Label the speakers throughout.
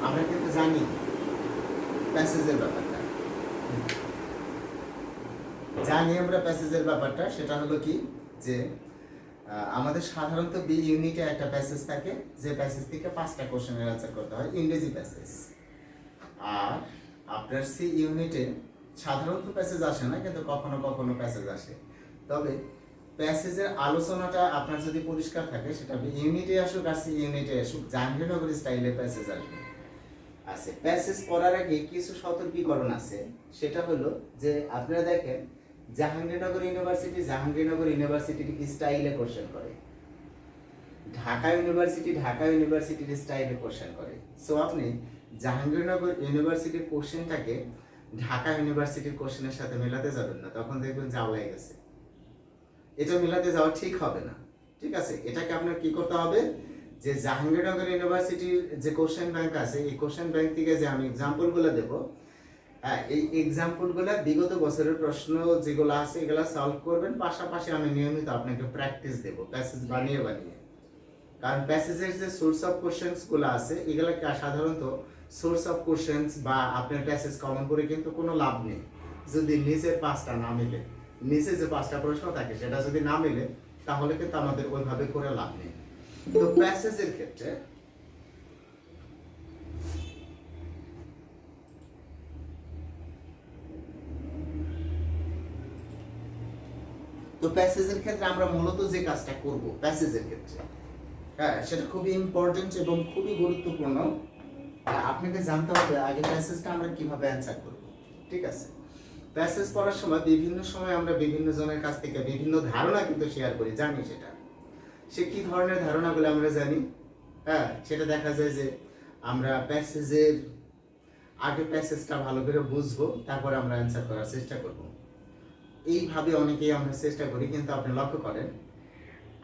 Speaker 1: আমরা কিন্তু জানি প্যাসেজের ব্যাপারটা, জানি আমরা প্যাসেজের ব্যাপারটা। সেটা হলো কি যে আমাদের সাধারণত বি ইউনিটে একটা প্যাসেজ থাকে, যে প্যাসেজ থেকে 5টা কোশ্চেনের অ্যান্সার করতে হয়, ইংরেজি প্যাসেজ। আর আপনার সি ইউনিটে সাধারণত প্যাসেজ আসে না, কিন্তু কখনো কখনো প্যাসেজ আসে। তবে প্যাসেজের আলোচনাটা আপনার যদি পরিষ্কার থাকে, সেটা বি ইউনিটে আসুক আর সি ইউনিটে আসুক, জাহাঙ্গীরনগর স্টাইলে প্যাসেজ আসবে। আছে প্যাসেজ পড়ার আগে কিছু সতর্কীকরণ আছে। সেটা হলো যে আপনারা দেখেন জাহাঙ্গীরনগর ইউনিভার্সিটির স্টাইলে কোশ্চেন করে, ঢাকা ইউনিভার্সিটির স্টাইলে কোশ্চেন করে। সো আপনি জাহাঙ্গীরনগর ইউনিভার্সিটির কোশ্চেনটাকে ঢাকা ইউনিভার্সিটির কোশ্চেনের সাথে মেলাতে যাবেন না, তখন দেখবেন জাওলাই গেছে। এটা মেলাতে যাওয়া ঠিক হবে না, ঠিক আছে? এটাকে আপনার কি করতে হবে, যে জাহাঙ্গীরনগর ইউনিভার্সিটির যে কোশ্চেন ব্যাংক আছে, এই কোশ্চেন ব্যাংক থেকে যে আমি এক্সাম্পলগুলো দেবো, এই এক্সাম্পলগুলো বিগত বছরের প্রশ্ন যেগুলো আছে এগুলো সলভ করবেন। পাশাপাশি আমি নিয়মিত আপনাকে প্র্যাকটিস দেবো প্যাসেজ বানিয়ে বানিয়ে। কারণ প্যাসেজের যে সোর্স অফ কোশ্চেন্সগুলো আছে, এগুলোকে সাধারণত সোর্স অফ কোশ্চেন্স বা আপনার প্যাসেজ কমন করে কিন্তু কোনো লাভ নেই যদি নিচের 5টা না মিলে। নিচে যে 5টা প্রশ্ন থাকে সেটা যদি না মিলে, তাহলে কিন্তু আমাদের ওইভাবে করে লাভ নেই। তো প্যাসেজের ক্ষেত্রে আমরা মূলত যে কাজটা করব প্যাসেজের ক্ষেত্রে, হ্যাঁ, সেটা খুবই ইম্পর্টেন্ট এবং খুবই গুরুত্বপূর্ণ। আপনাকে জানতে হবে আগে প্যাসেজটা আমরা কিভাবে অ্যান্সার করব, ঠিক আছে? প্যাসেজ পড়ার সময় বিভিন্ন সময় আমরা বিভিন্ন জনের কাছ থেকে বিভিন্ন ধারণা কিন্তু শেয়ার করি, জানি সেটা। সে কি ধরনের ধারণাগুলো আমরা জানি, হ্যাঁ, সেটা দেখা যায় যে আমরা প্যাসেজের আগে প্যাসেজটা ভালো করে বুঝবো, তারপরে আমরা অ্যান্সার করার চেষ্টা করব। এইভাবে অনেকেই আমরা চেষ্টা করি, কিন্তু আপনি লক্ষ্য করেন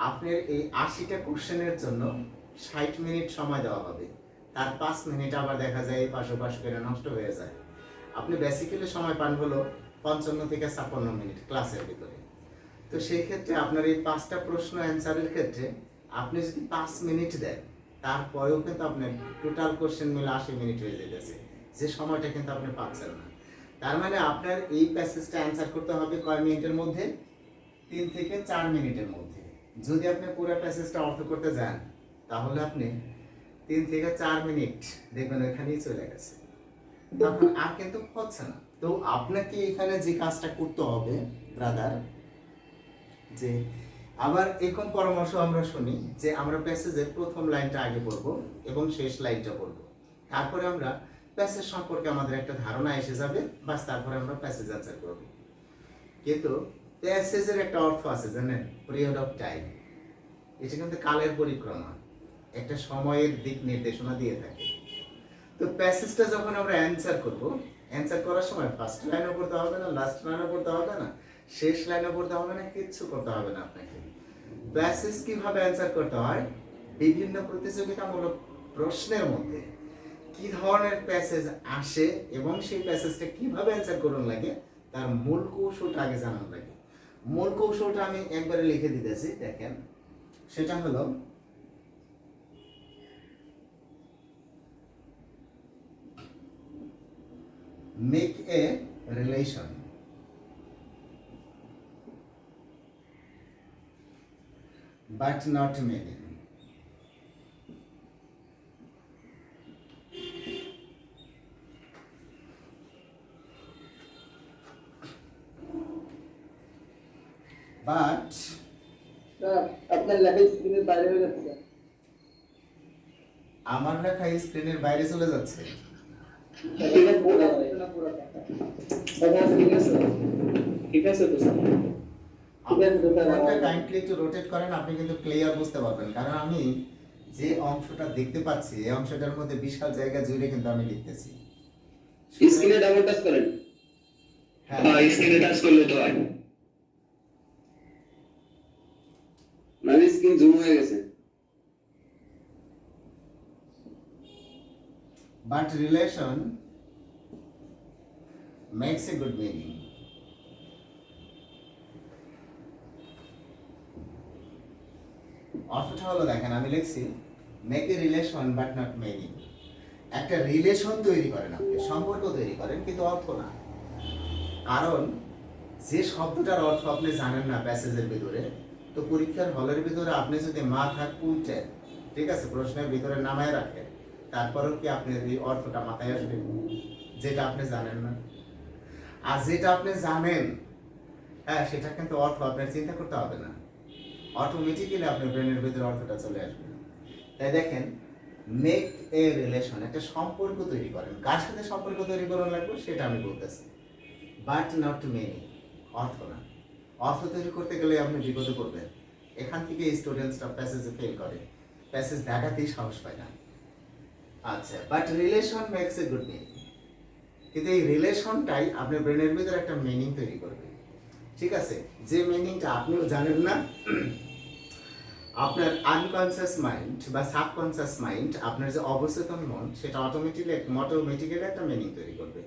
Speaker 1: আপনার এই 80টা কোশ্চেনের জন্য 60 মিনিট সময় দেওয়া হবে, তার 5 মিনিট আবার দেখা যায় এই পাশে পাশ করে নষ্ট হয়ে যায়। আপনি বেসিক্যালি সময় পান হলো 55 থেকে 56 মিনিট ক্লাসের ভিতরে। তো সেই ক্ষেত্রে আপনার এই 5টা প্রশ্ন অ্যান্সারের ক্ষেত্রে আপনি যদি 5 মিনিট দেন, তারপরেও কিন্তু আপনার টোটাল কোশ্চেন মিলে 80 মিনিট হয়ে যেতেছে, যে সময়টা কিন্তু আপনি পাচ্ছেন না। তার মানে আপনার এই প্যাসেজটা অ্যান্সার করতে হবে কয় মিনিটের মধ্যে? 3 থেকে 4 মিনিটের মধ্যে। যদি আপনি পুরো প্যাসেজটা অর্থ করতে যান, তাহলে আপনি 3 থেকে 4 মিনিট দেখবেন এখানেই চলে গেছে, তখন আর কিন্তু হচ্ছে না। তো আপনাকে এখানে যে কাজটা করতে হবে ব্রাদার, যে আবার এরকম পরামর্শ আমরা শুনি যে আমরা প্যাসেজের প্রথম লাইনটা আগে পড়বো এবং শেষ লাইনটা পড়বো, তারপরে আমরা প্যাসেজ সম্পর্কে আমাদের একটা ধারণা এসে যাবে, বাস তারপরে আমরা প্যাসেজ অ্যান্সার করবো। কিন্তু প্যাসেজের একটা অর্থ আছে জানেন, পিরিয়ড অফ টাইম। এটা কিন্তু কালের পরিক্রমা, একটা সময়ের দিক নির্দেশনা দিয়ে থাকে। তো প্যাসেজটা যখন আমরা অ্যান্সার করব, অ্যান্সার করার সময় ফার্স্ট লাইনও পড়তে হবে না, লাস্ট লাইনও পড়তে হবে না, শেষ লাইনও পড়তে হবে না, কিচ্ছু করতে হবে না আপনাকে। প্যাসেজ কিভাবে অ্যান্সার করতে হয়, বিভিন্ন প্রতিযোগিতামূলক প্রশ্নের মধ্যে কি ধরনের প্যাসেজ আসে এবং সেই প্যাসেজটা কিভাবে অ্যান্সার করুন লাগে, তার মূল কৌশলটা আগে জানানো লাগে। মূল কৌশলটা আমি একবারে লিখে দিতেছি, দেখেন। সেটা হলো make a relation but not many. But
Speaker 2: আপনার লেখা স্ক্রিনের বাইরে হয়ে যাচ্ছে।
Speaker 1: আমার লেখা স্ক্রিনের বাইরে চলে যাচ্ছে।
Speaker 2: এটা পুরো না পুরোটা। ঠিক আছে। ঠিক আছে তো স্যার।
Speaker 1: আপনারা কাইন্ডলি একটু রোটেট করেন, আপনি কিন্তু ক্লিয়ার বুঝতে পারবেন। কারণ আমি যে অংশটা দেখতে পাচ্ছি, এই অংশটার মধ্যে বিশাল জায়গা জুড়ে কিন্তু আমি লিখতেছি।
Speaker 2: স্ক্রিনে ডাবল টাচ করেন।
Speaker 1: হ্যাঁ,
Speaker 2: স্ক্রিনে টাচ করলে তো হয়। মানে স্ক্রিন জুম হয়ে গেছে।
Speaker 1: but relation makes a good meaning. অর্থটা হলো দেখেন, আমি লিখছি make a relation but not meaning. একটা রিলেশন তৈরি করেন, আপনি সম্পর্ক তৈরি করেন, কিন্তু অর্থ না। কারণ যে শব্দটার অর্থ আপনি জানেন না প্যাসেজের ভিতরে, তো পরীক্ষার হলের ভিতরে আপনি যদি মাথা কুইটে, ঠিক আছে, প্রশ্নের ভিতরে নামায় রাখেন, তারপরেও কি আপনি এই অর্থটা মাথায় আসবে যেটা আপনি জানেন না? আর যেটা আপনি জানেন, হ্যাঁ, সেটা কিন্তু অর্থ আপনার চিন্তা করতে হবে না, অটোমেটিক্যালি আপনার ব্রেনের ভিতরে অর্থটা চলে আসবে। তাই দেখেন, মেক এ রিলেশন, একটা সম্পর্ক তৈরি করেন। কার সাথে সম্পর্ক তৈরি করার লাগবে সেটা আমি বলতেছি, বাট নট টু মেনি, অর্থ না। অর্থ তৈরি করতে গেলে আপনি বিপদে পড়বেন। এখান থেকে স্টুডেন্টসরা প্যাসেজে ফেল করে, প্যাসেজ দেখাতেই সাহস পায় না। আচ্ছা, but relation makes a good meaning, কিন্তু এই রিলেশনটাই আপনার ব্রেনের ভিতরে একটা মিনিং তৈরি করবে, ঠিক আছে, যে মিনিংটা আপনিও জানেন না। আপনার আনকনসিয়াস মাইন্ড বা সাবকনসিয়াস মাইন্ড, আপনার যে অবচেতন মন, সেটা অটোমেটিক্যালি একটা মিনিং তৈরি করবে।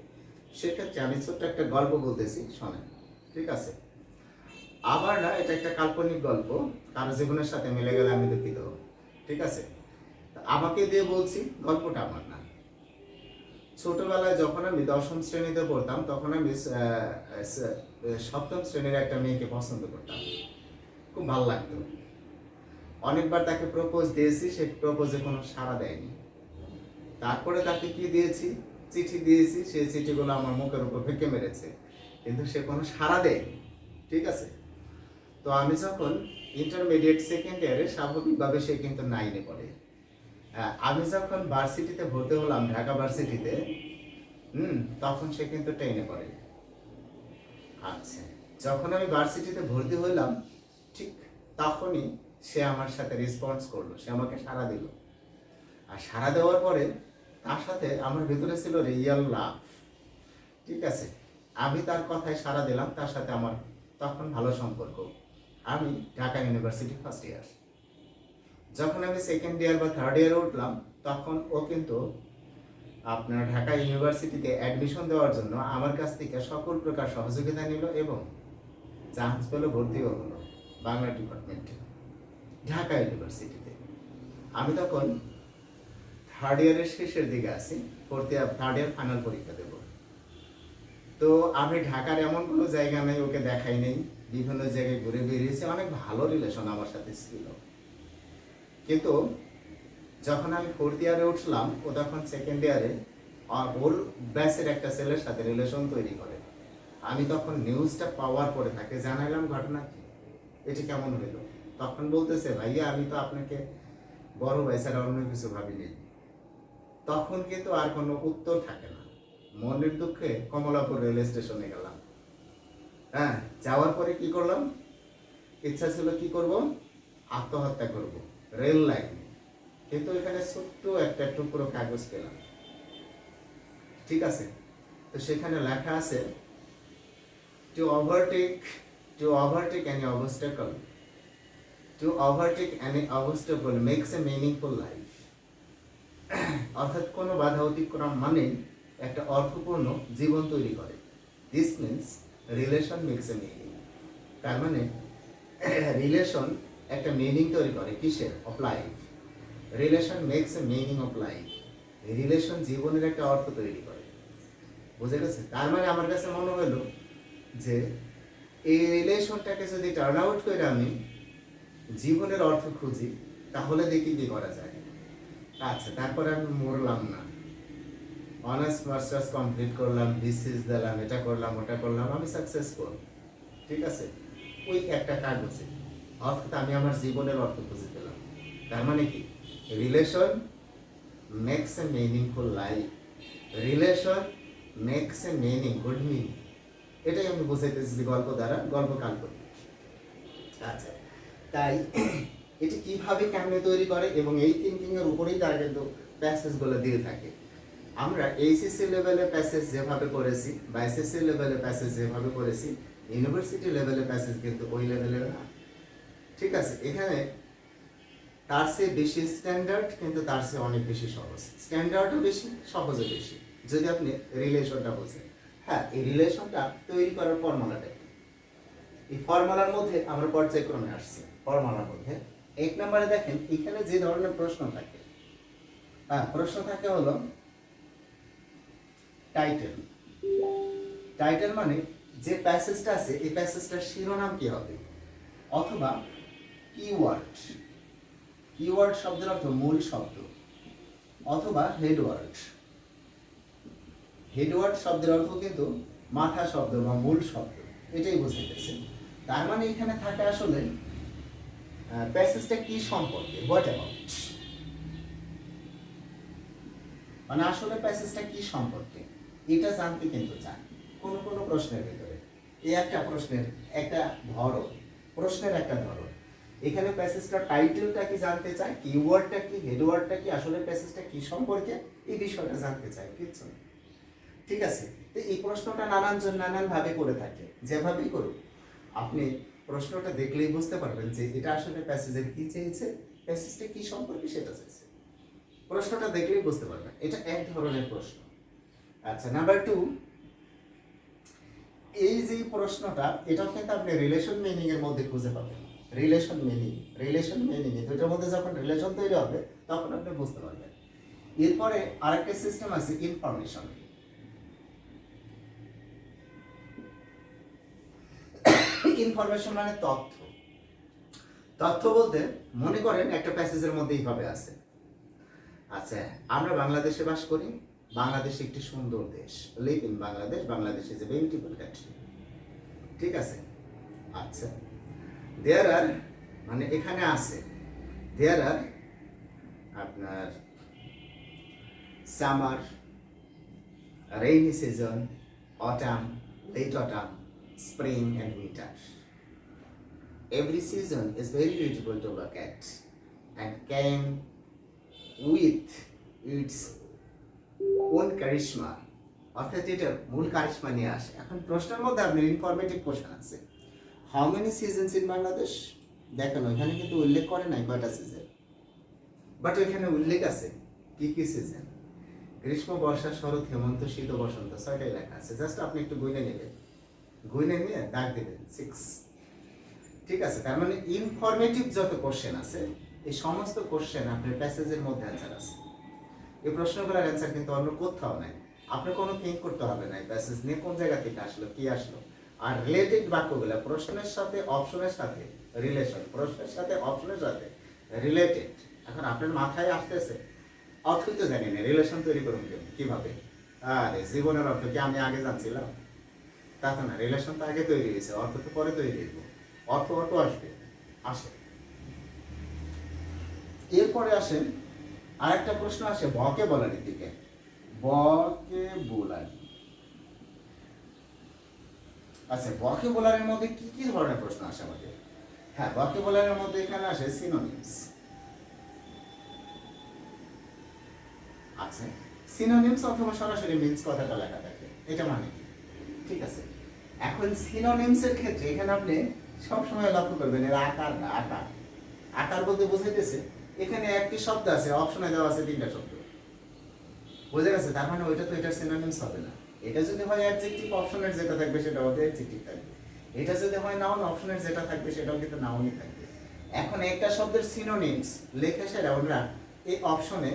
Speaker 1: সেক্ষেত্রে আমি ছোট্ট একটা গল্প বলতেছি, শোনেন, ঠিক আছে? আবার না, এটা একটা কাল্পনিক গল্প, কারো জীবনের সাথে মিলে গেলে আমি দুঃখিত, ঠিক আছে? আমাকে দিয়ে বলছি, গল্পটা আমার না। ছোটবেলায় যখন আমি 10ম শ্রেণীতে পড়তাম, তখন আমি 7ম শ্রেণীর একটা মেয়েকে পছন্দ করতাম, খুব ভালো লাগতো। অনেকবার তাকে প্রপোজ দিয়েছি, সে প্রপোজে কোনো সাড়া দেয়নি। তারপরে তাকে কি দিয়েছি, চিঠি দিয়েছি, সেই চিঠিগুলো আমার মুখের উপর ফেঁকে মেরেছে, কিন্তু সে কোনো সাড়া দেয়নি, ঠিক আছে? তো আমি যখন ইন্টারমিডিয়েট সেকেন্ড ইয়ারে, স্বাভাবিকভাবে সে কিন্তু 9-এ পড়ে। আমি যখন ভার্সিটিতে ভর্তি হলাম, ঢাকা ভার্সিটিতে, তখন সে কিন্তু 10-এ পড়ে। আচ্ছা, যখন আমি ভার্সিটিতে ভর্তি হইলাম, ঠিক তখনই সে আমার সাথে রেসপন্স করলো, সে আমাকে সাড়া দিল। আর সাড়া দেওয়ার পরে তার সাথে আমার ভিতরে ছিল রিয়েল লাভ, ঠিক আছে? আমি তার কথায় সাড়া দিলাম, তার সাথে আমার তখন ভালো সম্পর্ক। আমি ঢাকা ইউনিভার্সিটি ফার্স্ট ইয়ার। যখন আমি সেকেন্ড ইয়ার বা থার্ড ইয়ারে উঠলাম, তখন ও কিন্তু আপনার ঢাকা ইউনিভার্সিটিতে অ্যাডমিশন দেওয়ার জন্য আমার কাছ থেকে সকল প্রকার সহযোগিতা নিল এবং চান্স পেল, ভর্তিও হলো বাংলা ডিপার্টমেন্টে ঢাকা ইউনিভার্সিটিতে। আমি তখন থার্ড ইয়ারের শেষের দিকে আছি, থার্ড ইয়ার ফাইনাল পরীক্ষা দেব। তো আমি ঢাকার এমন কোনো জায়গা নেই ওকে দেখাই নেই, বিভিন্ন জায়গায় ঘুরে বেরিয়েছি, অনেক ভালো রিলেশন আমার সাথে ছিল। কিন্তু যখন আমি ফোর্থ ইয়ারে উঠলাম, ও তখন সেকেন্ড ইয়ারে ওর ব্যাচের একটা ছেলের সাথে রিলেশন তৈরি করে। আমি তখন নিউজটা পাওয়ার পরে তাকে জানাইলাম ঘটনা কি, এটি কেমন হইলো। তখন বলতেছে, ভাইয়া আমি তো আপনাকে বড় ভাই ছাড়া অন্য কিছু ভাবিনি। তখন কিন্তু আর কোনো উত্তর থাকে না। মনের দুঃখে কমলাপুর রেল স্টেশনে গেলাম। হ্যাঁ, যাওয়ার পরে কি করলাম, ইচ্ছা ছিল কি করব, আত্মহত্যা করব রেল লাইনে। কিন্তু এখানে ছোট্ট একটা টুকরো কাগজ পেলাম, ঠিক আছে? তো সেখানে লেখা আছে, to overtake any obstacle makes a meaningful life. অর্থাৎ কোনো বাধা অতিক্রম মানে একটা অর্থপূর্ণ জীবন তৈরি করে। This means relation makes a meaning. তার মানে রিলেশন একটা মিনিং তৈরি করে, কিসের? Of life. Relation makes a meaning of life. Relation জীবনের একটা অর্থ তৈরি করে, বুঝে গেছে? তার মানে আমার কাছে মনে হলো যে এই রিলেশনটাকে যদি টার্ন আউট করে আমি জীবনের অর্থ খুঁজি, তাহলে দেখি কি করা যায়। আচ্ছা, তারপরে আমি মরলাম না, অনার্স মাস্টার্স কমপ্লিট করলাম, বিসিএস দিলাম, এটা করলাম ওটা করলাম, আমি সাকসেসফুল, ঠিক আছে? ওই একটা কাগজে, অর্থাৎ আমি আমার জীবনের অর্থ খুঁজে পেলাম। তার মানে কি, relation makes a meaningful life, relation makes a meaning, good meaning. এটাই আমি বুঝাইতেছি গল্প দ্বারা, গল্প কাল্পনিক। আচ্ছা, তাই এটি কিভাবে কেমনে তৈরি করে, এবং এই থিঙ্কিং এর উপরেই তারা কিন্তু প্যাসেজগুলো দিয়ে থাকে। আমরা এইচএসসি লেভেলে প্যাসেজ যেভাবে করেছি বা এসএসসি লেভেলে প্যাসেজ যেভাবে করেছি, ইউনিভার্সিটি লেভেলে প্যাসেজ কিন্তু ওই লেভেলের না, ঠিক আছে? এখানে তার চেয়ে বেশি স্ট্যান্ডার্ড, কিন্তু তার চেয়ে অনেক বেশি সহজ। স্ট্যান্ডার্ডও বেশি, সহজও বেশি, যদি আপনি রিলেশনটা বোঝেন। হ্যাঁ, এই রিলেশনটা তৈরি করার ফর্মুলাটা কি? এই ফর্মুলার মধ্যে আমরা পর্যায়ক্রমে আসছি। ফর্মুলার মধ্যে 1 নম্বরে দেখেন, এখানে যে ধরনের প্রশ্ন থাকে, প্রশ্ন থাকে হলো টাইটেল। টাইটেল মানে যে প্যাসেজটা আছে এই প্যাসেজটার শিরোনাম কি হবে, অথবা কিওয়ার্ড। কিওয়ার্ড শব্দের অর্থ মূল শব্দ, অথবা হেডওয়ার্ড। হেডওয়ার্ড শব্দের অর্থ কিন্তু মাথা শব্দ বা মূল শব্দ, এটাই বুঝাইতেছে। তার মানে এখানে থাকে আসলে প্যাসেজটা কি সম্পর্কে, হোয়াট অ্যাবাউট, মানে আসলে প্যাসেজটা কি সম্পর্কে এটা জানতে কিন্তু চান কোন কোন প্রশ্নের ভিতরে। এই একটা প্রশ্নের একটা ধরন, প্রশ্নের একটা ধরন। এখানে প্যাসেজটা টাইটেলটা কি জানতে চায়, কিওয়ার্ডটা কি, হেডওয়ার্ডটা কি, আসলে প্যাসেজটা কি সম্পর্কে এই বিষয়টা জানতে চায়, কিচ্ছু না। ঠিক আছে, তো এই প্রশ্নটা নানানজন নানান ভাবে করে থাকে, যেভাবেই করুক আপনি প্রশ্নটা দেখলেই বুঝতে পারবেন যে এটা আসলে প্যাসেজের কি চেয়েছে, প্যাসেজটা কি সম্পর্কে সেটা চাইছে। প্রশ্নটা দেখলেই বুঝতে পারবেন, এটা এক ধরনের প্রশ্ন। আচ্ছা, নাম্বার 2, এই যে প্রশ্নটা এটাও কিন্তু আপনি রিলেশন মিনিং এর মধ্যে খুঁজে পাবেন। রিলেশন মিনিং, রিলেশন মিনিং দুটোর মধ্যে যখন রিলেশন তৈরি হবে তখন আপনি বুঝতে পারবেন। এরপরে আরেকটা সিস্টেম আছে ইনফরমেশন। ইনফরমেশন মানে তথ্য। তথ্য বলতে মনে করেন একটা প্যাসেজের মধ্যে এইভাবে আছে, আচ্ছা আমরা বাংলাদেশে বাস করি, বাংলাদেশ একটি সুন্দর দেশ, live in Bangladesh, Bangladesh is a beautiful country. ঠিক আছে, আচ্ছা দেয়ার আর মানে এখানে আছে, দেয়ার আর আপনার summer, rainy season, autumn, late autumn, spring and winter. Every season is very beautiful to look at and came with its own charisma, অর্থাৎ এটার মূল কারিশমা নিয়ে আসে। এখন প্রশ্নের মধ্যে আপনার ইনফরমেটিভ কোশ্চেন আছে, how many seasons in Bangladesh. দেখেন ওইখানে কিন্তু উল্লেখ করে নাই কয়টা সিজন, বাট ওইখানে উল্লেখ আছে কি কি সিজন, গ্রীষ্ম, বর্ষা, শরৎ, হেমন্ত, শীত ও বসন্ত, 6টাই লেখা আছে। জাস্ট আপনি একটু গুনে নেবেন, গুনে নিয়ে দাগ দেবেন 6। ঠিক আছে, তার মানে ইনফরমেটিভ যত কোশ্চেন আছে এই সমস্ত কোশ্চেন আপনার প্যাসেজের মধ্যে অ্যান্সার আছে। এই প্রশ্নগুলোর অ্যান্সার কিন্তু অন্য কোথাও নাই, আপনার কোনো থিঙ্ক করতে হবে না প্যাসেজ নিয়ে কোন জায়গা থেকে আসলো, কি আসলো। আর রিলেটেড বাক্যগুলো প্রশ্নের সাথে অপশনের সাথে রিলেশন, প্রশ্নের সাথে অপশনের সাথে রিলেটেড। এখন আপনার মাথায় আসতেছে অর্থই তো জানি না, রিলেশন তৈরি করুন কিভাবে, আরে জীবনের অর্থ কি আমি আগে জানছিলাম, তা তো না, রিলেশন তো আগে তৈরি হয়েছে, অর্থ তো পরে তৈরি হইব, অর্থ অর্থ আসবে, আসে। এরপরে আসেন আরেকটা প্রশ্ন আসে ভকেবুলারির দিকে। ভকেবুলারি, আচ্ছা ভকেবুলারির মধ্যে কি কি ধরনের প্রশ্ন আসে আমাদের? হ্যাঁ, ভকেবুলারির মধ্যে এখানে আসে সিনোনিমস। আচ্ছা, সিনোনিমস অথবা সরাসরি মিন্স কথাটা লেখা থাকে, এটা মানে কি? ঠিক আছে, এখন সিনোনিমস এর ক্ষেত্রে এখানে আপনি সবসময় লক্ষ্য করবেন এর আকার না, আকার। আকার বলতে বোঝাইতেছে এখানে একটি শব্দ আছে, অপশনে দেওয়া আছে 3টা শব্দ, বুঝে গেছে? তার মানে ওইটা তো এটার সিনোনিমস হবে না। এটা যদি হয় অ্যাডজেক্টিভ, অপশনের যেটা থাকবে সেটা হবে অ্যাডজেক্টিভ থাকবে। এটা যদি হয় নাউন, অপশনের যেটা থাকবে সেটাও কিন্তু নাউনই থাকবে। এখন একটা শব্দের সিনোনিমস লেখা সেটা আমরা এই অপশনে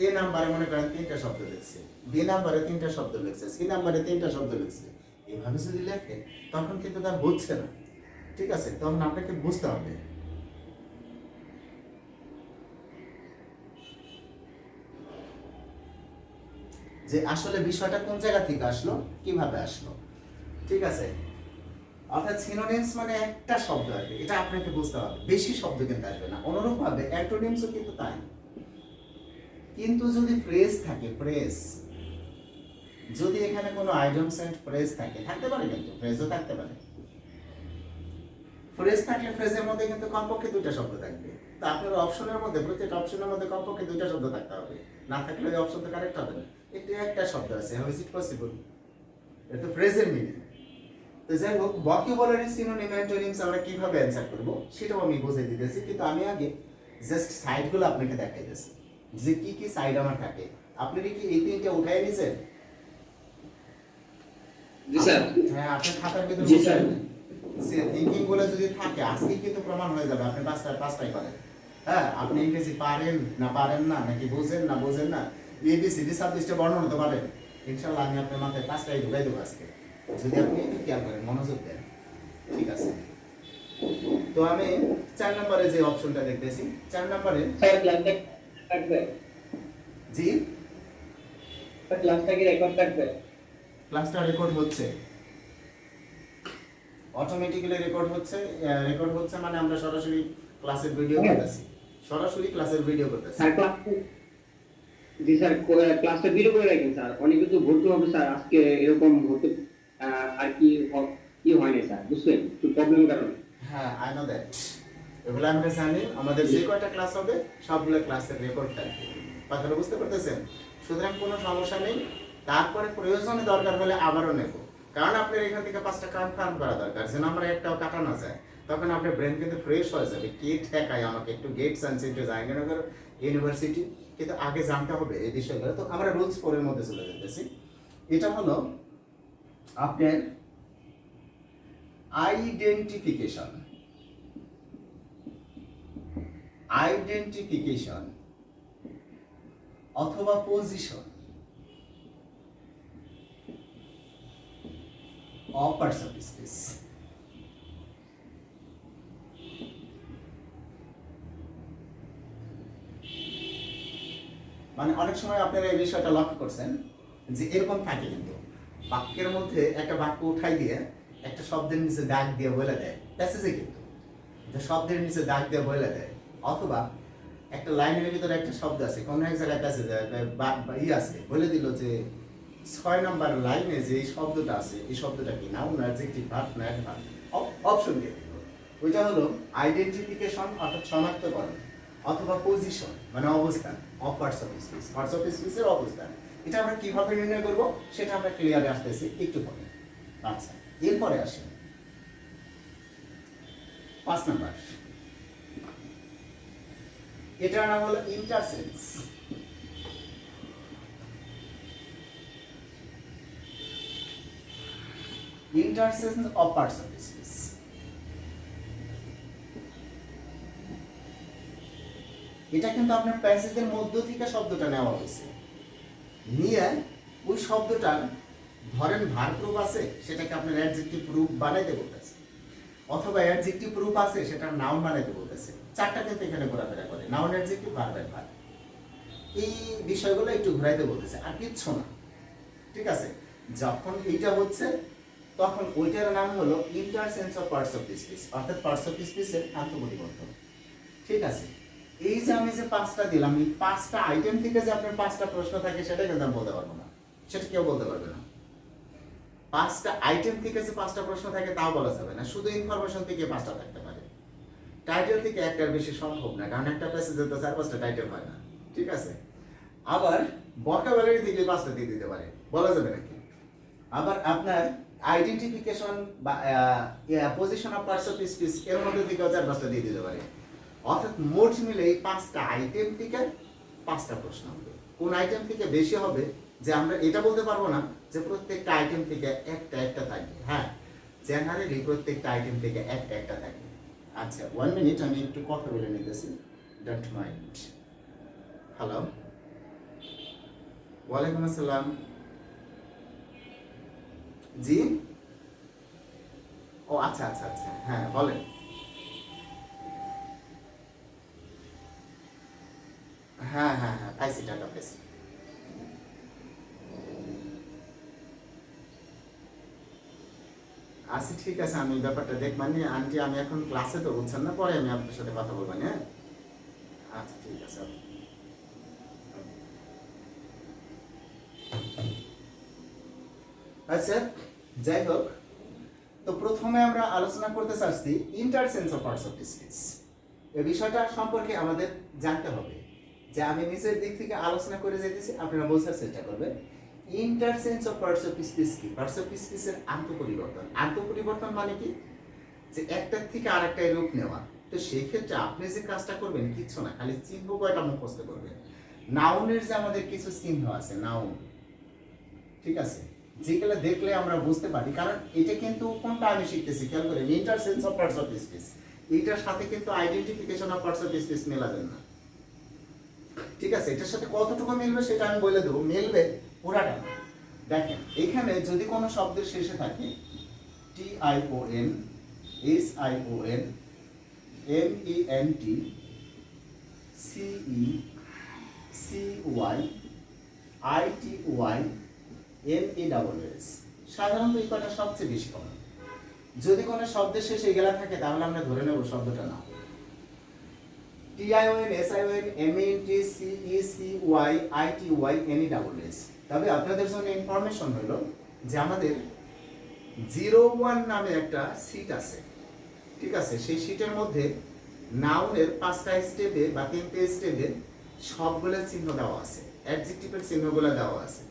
Speaker 1: এ নাম্বারে মনে করেন 3টা শব্দ লিখছে, বি নাম্বারে 3টা শব্দ লিখছে, সি নাম্বারে 3টা শব্দ লিখছে, এভাবে যদি লেখে তখন কিন্তু তার হচ্ছে না। ঠিক আছে, তখন আপনাকে বুঝতে হবে যে আসলে বিষয়টা কোন জায়গা থেকে আসলো, কিভাবে আসলো। ঠিক আছে, অর্থাৎ সিনোনিমস মানে একটা শব্দ আসবে, এটা আপনাকে বুঝতে হবে, বেশি শব্দ কিন্তু আসবে না। অনুরূপভাবে অ্যান্টোনিমসও কিন্তু তাই। কিন্তু যদি ফ্রেজ থাকে, ফ্রেজ যদি এখানে কোনো আইডমস এন্ড ফ্রেজ থাকে, থাকতে পারে, কিন্তু ফ্রেজও থাকতে পারে। ফ্রেজ থাকলে ফ্রেজের মধ্যে কিন্তু কমপক্ষে 2টা শব্দ থাকবে। তা আপনার অপশনের মধ্যে, প্রত্যেকটা অপশনের মধ্যে কমপক্ষে 2টা শব্দ থাকতে হবে, না থাকলে ওই অপশন তো কারেক্ট হবে না। এটা একটা শব্দ আছে, হাউ ইজ ইট পসিবল, এটা ফ্রেজের মিনিং। তো যাই হোক, ভকেবুলারি, সিনোনিম, অ্যান্টোনিমস আমরা কিভাবে অ্যানসার করব সেটাও আমি বুঝিয়ে দিতেছি, কিন্তু আমি আগে জাস্ট সাইডগুলো আপনাকে দেখাইতেছি যে কি কি সাইড আমার থাকে। আপনি কি এই 3টা উঠাই নিয়েছেন?
Speaker 2: জি স্যার।
Speaker 1: হ্যাঁ, আপনার খাতার ভিতরে
Speaker 2: জি স্যার।
Speaker 1: থিঙ্কিং গুলো যদি থাকে আজকে কিন্তু প্রমাণ হয়ে যাবে, আপনি পাঁচটাই করেন। হ্যাঁ, আপনি ইংরেজি পারেন না, পারেন না, নাকি বোঝেন না, বোঝেন না, এবিসিডি 26টা বর্ণ হতে পারেন, ইনশাআল্লাহ আমি আপনার মাথায় 5টাই ঢুকাই দেবো আজকে, যদি আপনি একটু খেয়াল করেন, মনোযোগ দেন। ঠিক আছে, তো আমি 4 নম্বরে যে অপশনটা দেখতেছি, 4 নম্বরে
Speaker 2: স্যার ক্লাসটা থাকবে,
Speaker 1: জি
Speaker 2: ক্লাসটা কি রেকর্ড থাকবে?
Speaker 1: ক্লাসটা রেকর্ড হচ্ছে, অটোমেটিক্যালি রেকর্ড হচ্ছে মানে আমরা সরাসরি ক্লাসের ভিডিও করতেছি, সরাসরি ক্লাসের ভিডিও করতেছি।
Speaker 2: স্যার ক্লাস, জি স্যার ক্লাসটা ভিডিও করে রাখেন স্যার, অনেক কিছু ভর্তি হবে স্যার আজকে, এরকম হতে আর কি হয় না স্যার, বুঝছেন একটু প্রবলেমের কারণে।
Speaker 1: হ্যাঁ, আই নো দ্যাট, এগুলো আমরা জানি। আমাদের যে কয়টা ক্লাস হবে সবগুলো ক্লাসের রেকর্ড থাকবে, কথাটা বুঝতে পারতেছেন? সুতরাং কোনো সমস্যা নেই। তারপরে প্রয়োজনে দরকার হলে আবারও নেব, কারণ আপনার এখান থেকে 5টা কনফার্ম করা দরকার, যেন আমরা একটাও কাটা না যায়। তখন আপনার ব্রেন কিন্তু ফ্রেশ হয়ে যাবে। কে ঠেকায় আমাকে একটু গেট সানসেন্টে জাহাঙ্গীরনগর ইউনিভার্সিটি, কিন্তু আগে জানতে হবে এই বিষয়গুলো। তো আমরা রুলস 4 এর মধ্যে চলে যেতেছি। এটা হলো আপনার আইডেন্টিফিকেশন। আইডেন্টিফিকেশন অথবা position of parts of speech. মানে অনেক সময় আপনারা এই বিষয়টা লক্ষ্য করছেন যে এরকম থাকে, কিন্তু বাক্যের মধ্যে একটা বাক্য উঠাই দিয়ে একটা শব্দের নিচে দাগ দিয়ে বলে দেয়, প্যাসেজে কিন্তু যে শব্দের নিচে দাগ দিয়ে বলে দেয়, অথবা একটা লাইনের ভিতরে একটা শব্দ আছে, কোনো এক জায়গায় প্যাসেজে আছে, বলে দিল যে 6 নম্বর লাইনে যে এই শব্দটা আছে, এই শব্দটা কি নাউন, অ্যাডজেক্টিভ, ভার্ব না অ্যাডভার্ব, অপশন দিয়ে দিল। ওইটা হলো আইডেন্টিফিকেশন অর্থাৎ শনাক্তকরণ, অথবা পজিশন মানে অবস্থান of parts of speech, parts of স্পিচের অবস্থান। এটা আমরা কিভাবে নির্ণয় করব সেটা আমরা ক্লিয়ারে আসতেছি একটু পরে। আচ্ছা, এরপরে আসেন 5 নাম্বার, এটার নাম হলো ইন্টারসেন্স। ইন্টারসেন্স অফ পার্টস অফ স্পিচ। এটা কিন্তু আপনার প্যাসেজের মধ্য থেকে শব্দটা নেওয়া হয়েছে, নিয়ে ওই শব্দটার ধরেন ভার্ব রূপ আছে, সেটাকে আপনার অ্যাডজেক্টিভ রূপ বানাইতে বলতেছে, অথবা অ্যাডজেক্টিভ রূপ আছে সেটা নাউন বানাইতে বলতেছে। 4টা কিন্তু এখানে ঘোরাফেরা করে, noun, adjective, verb and verb. এই বিষয়গুলো একটু ঘুরাইতে বলতেছে, আর কিচ্ছু না। ঠিক আছে, যখন এইটা হচ্ছে তখন ওইটার নাম হলো ইন্টারসেন্স অফ পার্টস অফ স্পিচ, অর্থাৎ পার্টস অফ স্পিচের আন্তঃপরিবর্তন। ঠিক আছে, এই যে আমি যে 5টা দিলাম, এই 5টা আইটেম থেকে যে আপনার 5টা প্রশ্ন থাকে সেটা কিন্তু আমি বলতে পারবো না, সেটা কেউ বলতে পারবে না। 5টা আইটেম থেকে যে 5টা প্রশ্ন থাকে তাও বলা যাবে না, শুধু ইনফরমেশন থেকে 5টা থাকতে পারে। টাইটেল থেকে একটার বেশি সম্ভব না, কারণ একটা প্যাসেজে তো 4-5টা টাইটেল হয় না। ঠিক আছে, আবার ভোকাবুলারি থেকে 5টা দিয়ে দিতে পারে, বলা যাবে নাকি। আবার আপনার আইডেন্টিফিকেশন বা position of parts of speech এর মধ্যে থেকে 4-5টা দিয়ে দিতে পারে। অর্থাৎ মোট মিলে এই 5টা আইটেম থেকে 5টা প্রশ্ন হবে। কোন আইটেম থেকে বেশি হবে যে আমরা এটা বলতে পারবো না যে প্রত্যেকটা আইটেম থেকে একটা একটা থাকবে। হ্যাঁ, জেনারেলি প্রত্যেকটা আইটেম থেকে একটা একটা থাকবে। আচ্ছা, 1 মিনিট, আমি একটু কথা বলে নিতেছি, ডোন্ট মাইন্ড। হ্যালো, ওয়ালাইকুম আসসালাম। জি, ও আচ্ছা আচ্ছা আচ্ছা, হ্যাঁ বলেন। হ্যাঁ হ্যাঁ হ্যাঁ, পাইছি, টাকা পাইছি। আচ্ছা ঠিক আছে, আমি ব্যাপারটা দেখবানি আন্টি, আমি এখন ক্লাসে তো, বুঝছেন না, পরে আমি আপনার সাথে কথা বলবো। হ্যাঁ আচ্ছা ঠিক আছে। আচ্ছা, যাই হোক, তো প্রথমে আমরা আলোচনা করতে চাচ্ছি ইন্টারসেন্স অফ পার্টস অফ স্পিচ। এই বিষয়টা সম্পর্কে আমাদের জানতে হবে, যে আমি নিজের দিক থেকে আলোচনা করে যেতেছি, আপনারা বোঝার চেষ্টা করবেন। Interchange of parts of speech কি? পার্টস অফ স্পিচের আন্তঃপরিবর্তন। আন্তঃপরিবর্তন মানে কি? যে একটার থেকে আরেকটায় রূপ নেওয়া। তো সেই ক্ষেত্রে আপনি যে কাজটা করবেন কিচ্ছু না, খালি চিহ্ন কয়টা মুখস্থ করবেন। নাউনের যে আমাদের কিছু চিহ্ন আছে, নাউন, ঠিক আছে, যেগুলো দেখলে আমরা বুঝতে পারি, কারণ এটা কিন্তু কোনটা আমি শিখতেছি খেয়াল করেন, interchange of parts of speech. এইটার সাথে কিন্তু identification of parts of speech মেলাবেন না। ঠিক আছে, এটার সাথে কতটুকু মিলবে সেটা আমি বলে দেবো, মিলবে পুরাটা না। দেখেন এখানে যদি কোনো শব্দের শেষে থাকে TION, SION, MENT, CE, CY, ITY, MESS, সাধারণত এই কয়টা সবচেয়ে বেশি কমন। যদি কোনো শব্দের শেষে এগুলা থাকে তাহলে আমরা ধরে নেব শব্দটা না। TION, SION, MENT, CE, CY, ITY, MESS। তবে আপনাদের জন্য ইনফরমেশন হলো যে আমাদের 01 নামে একটা সিট আছে, ঠিক আছে? সেই সিটের মধ্যে নাউনের 5টা স্টেপে বা 3টে স্টেপে সবগুলো চিহ্ন দেওয়া আছে, অ্যাডজেক্টিভের চিহ্নগুলো দেওয়া আছে,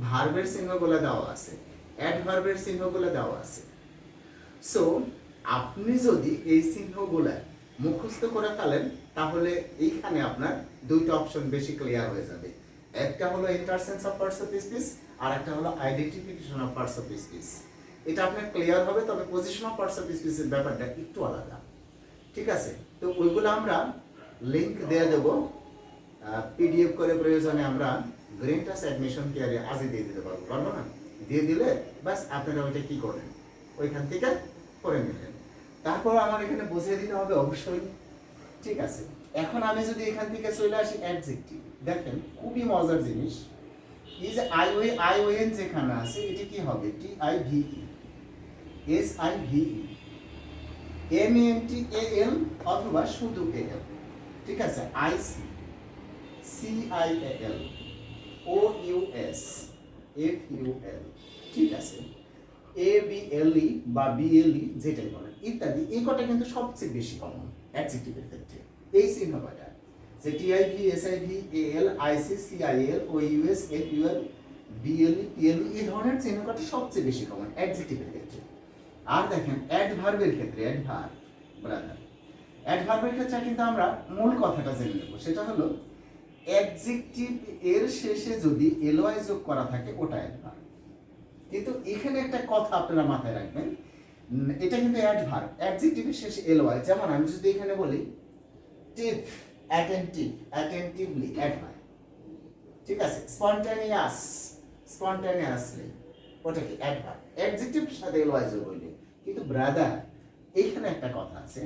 Speaker 1: ভার্বের চিহ্নগুলো দেওয়া আছে, অ্যাডভার্বের চিহ্নগুলো দেওয়া আছে। সো আপনি যদি এই চিহ্নগুলো মুখস্থ করে ফেলেন তাহলে এইখানে আপনার দুইটা অপশন বেশি ক্লিয়ার হয়ে যাবে। একটা হলো ইন্টারসেন্স অফ পার্টস অফ স্পিচ আর একটা হলো identification of parts of speech. এটা আপনার ক্লিয়ার হবে, তবে পজিশন অফ পার্টস অফ স্পিচের ব্যাপারটা একটু আলাদা, ঠিক আছে? তো ওইগুলো আমরা লিংক দিয়ে দেবো PDF করে, প্রয়োজনে আমরা গ্রিন টাচ অ্যাডমিশন কেয়ারে আজই দিয়ে দিতে পারবো, পারবো না? দিয়ে দিলে বাস আপনারা ওইটা কি করবেন, ওইখান থেকে করে নেবেন। তারপর আমার এখানে বুঝিয়ে দিতে হবে অবশ্যই, ঠিক আছে? এখন আমি যদি এখান থেকে চলে আসি অ্যাডজেক্টিভ, দেখেন খুবই মজার জিনিস। এই যে ION যেখানে আছে এটা কি হবে? TIVE, SIVE, MENTAL অথবা শুধু AL, ঠিক আছে? IC, CIAL, OUS, FUL, ঠিক আছে? ABLE বা BLE যেটাই বলেন ইত্যাদি, এই কটা কিন্তু সবচেয়ে বেশি কমন অ্যাডজেক্টিভের ক্ষেত্রে। এই চিহ্ন কটা যে TIV, SIV, AL, IC, CIL, OUS, FUL, BLE, PLE, এই ধরনের চিহ্ন কটা সবচেয়ে বেশি কমন অ্যাডজেক্টিভের ক্ষেত্রে। আর দেখেন অ্যাডভার্বের ক্ষেত্রে, অ্যাডভার্বের ক্ষেত্রে কিন্তু আমরা মূল কথাটা জেনে নেব। সেটা হলো অ্যাডজেক্টিভ এর শেষে যদি LY যোগ করা থাকে ওটা অ্যাডভার্ব। কিন্তু এখানে একটা কথা আপনারা মাথায় রাখবেন, এটা কিন্তু অ্যাডভার্ব, অ্যাডজেক্টিভের শেষে LY। যেমন আমি যদি এখানে বলি টিভ, অ্যাটেন্টিভ, অ্যাটেন্টিভলি, অ্যাডভার্ব, ঠিক আছে? স্পন্টানিয়াস, স্পন্টানিয়াসলি, ওটা কি অ্যাডভার্ব, অ্যাডজেক্টিভের সাথে LY যোগ হইলে। কিন্তু ব্রাদার এইখানে একটা কথা আছে,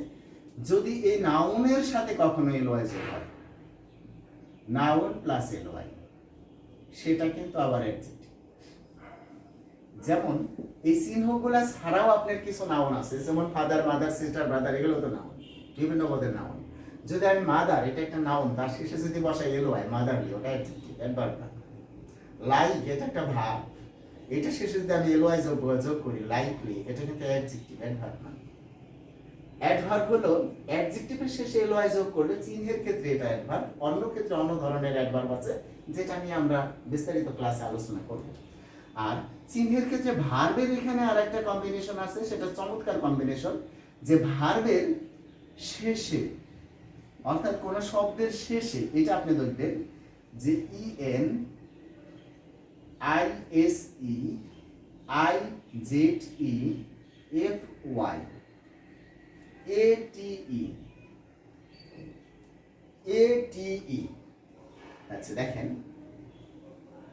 Speaker 1: যদি এই নাউনের সাথে কখনো LY যোগ হয়, নাউন প্লাস LY, সেটা কিন্তু আবার অ্যাডজেক্টিভ। যেমন এই চিহ্নগুলা ছাড়াও আপনার কিছু নাউন আছে, যেমন ফাদার, মাদার, সিস্টার, ব্রাদার, এগুলো তো নাউন, বিভিন্ন পদের নাউন। যদি আমি মাদার, এটা একটা নাউন, তার শেষে যদি বসাই LY, মাদারলি, ওটা অ্যাডজেক্টিভ, অ্যাডভার্ব না। লাইক, এটা একটা ভার্ব, এটা শেষে যদি আমি LY যোগ করি, লাইকলি, এটা কিন্তু অ্যাডজেক্টিভ, অ্যাডভার্ব না। অ্যাডভার্ব হলো অ্যাডজেক্টিভের শেষে LY যোগ করলে চিহ্নের ক্ষেত্রে এটা অ্যাডভার্ব, অন্য ক্ষেত্রে অন্য ধরনের অ্যাডভার্ব আছে যেটা নিয়ে আমরা বিস্তারিত ক্লাসে আলোচনা করব। আর চিহ্নের ক্ষেত্রে ভার্বের এখানে আরেকটা কম্বিনেশন আছে, সেটা চমৎকার কম্বিনেশন, যে ভার্বের শেষে অর্থাৎ কোন শব্দের শেষে এটা আপনি দেখবেন যে EN, ISE, IZE, FY, ATE, আচ্ছা দেখেন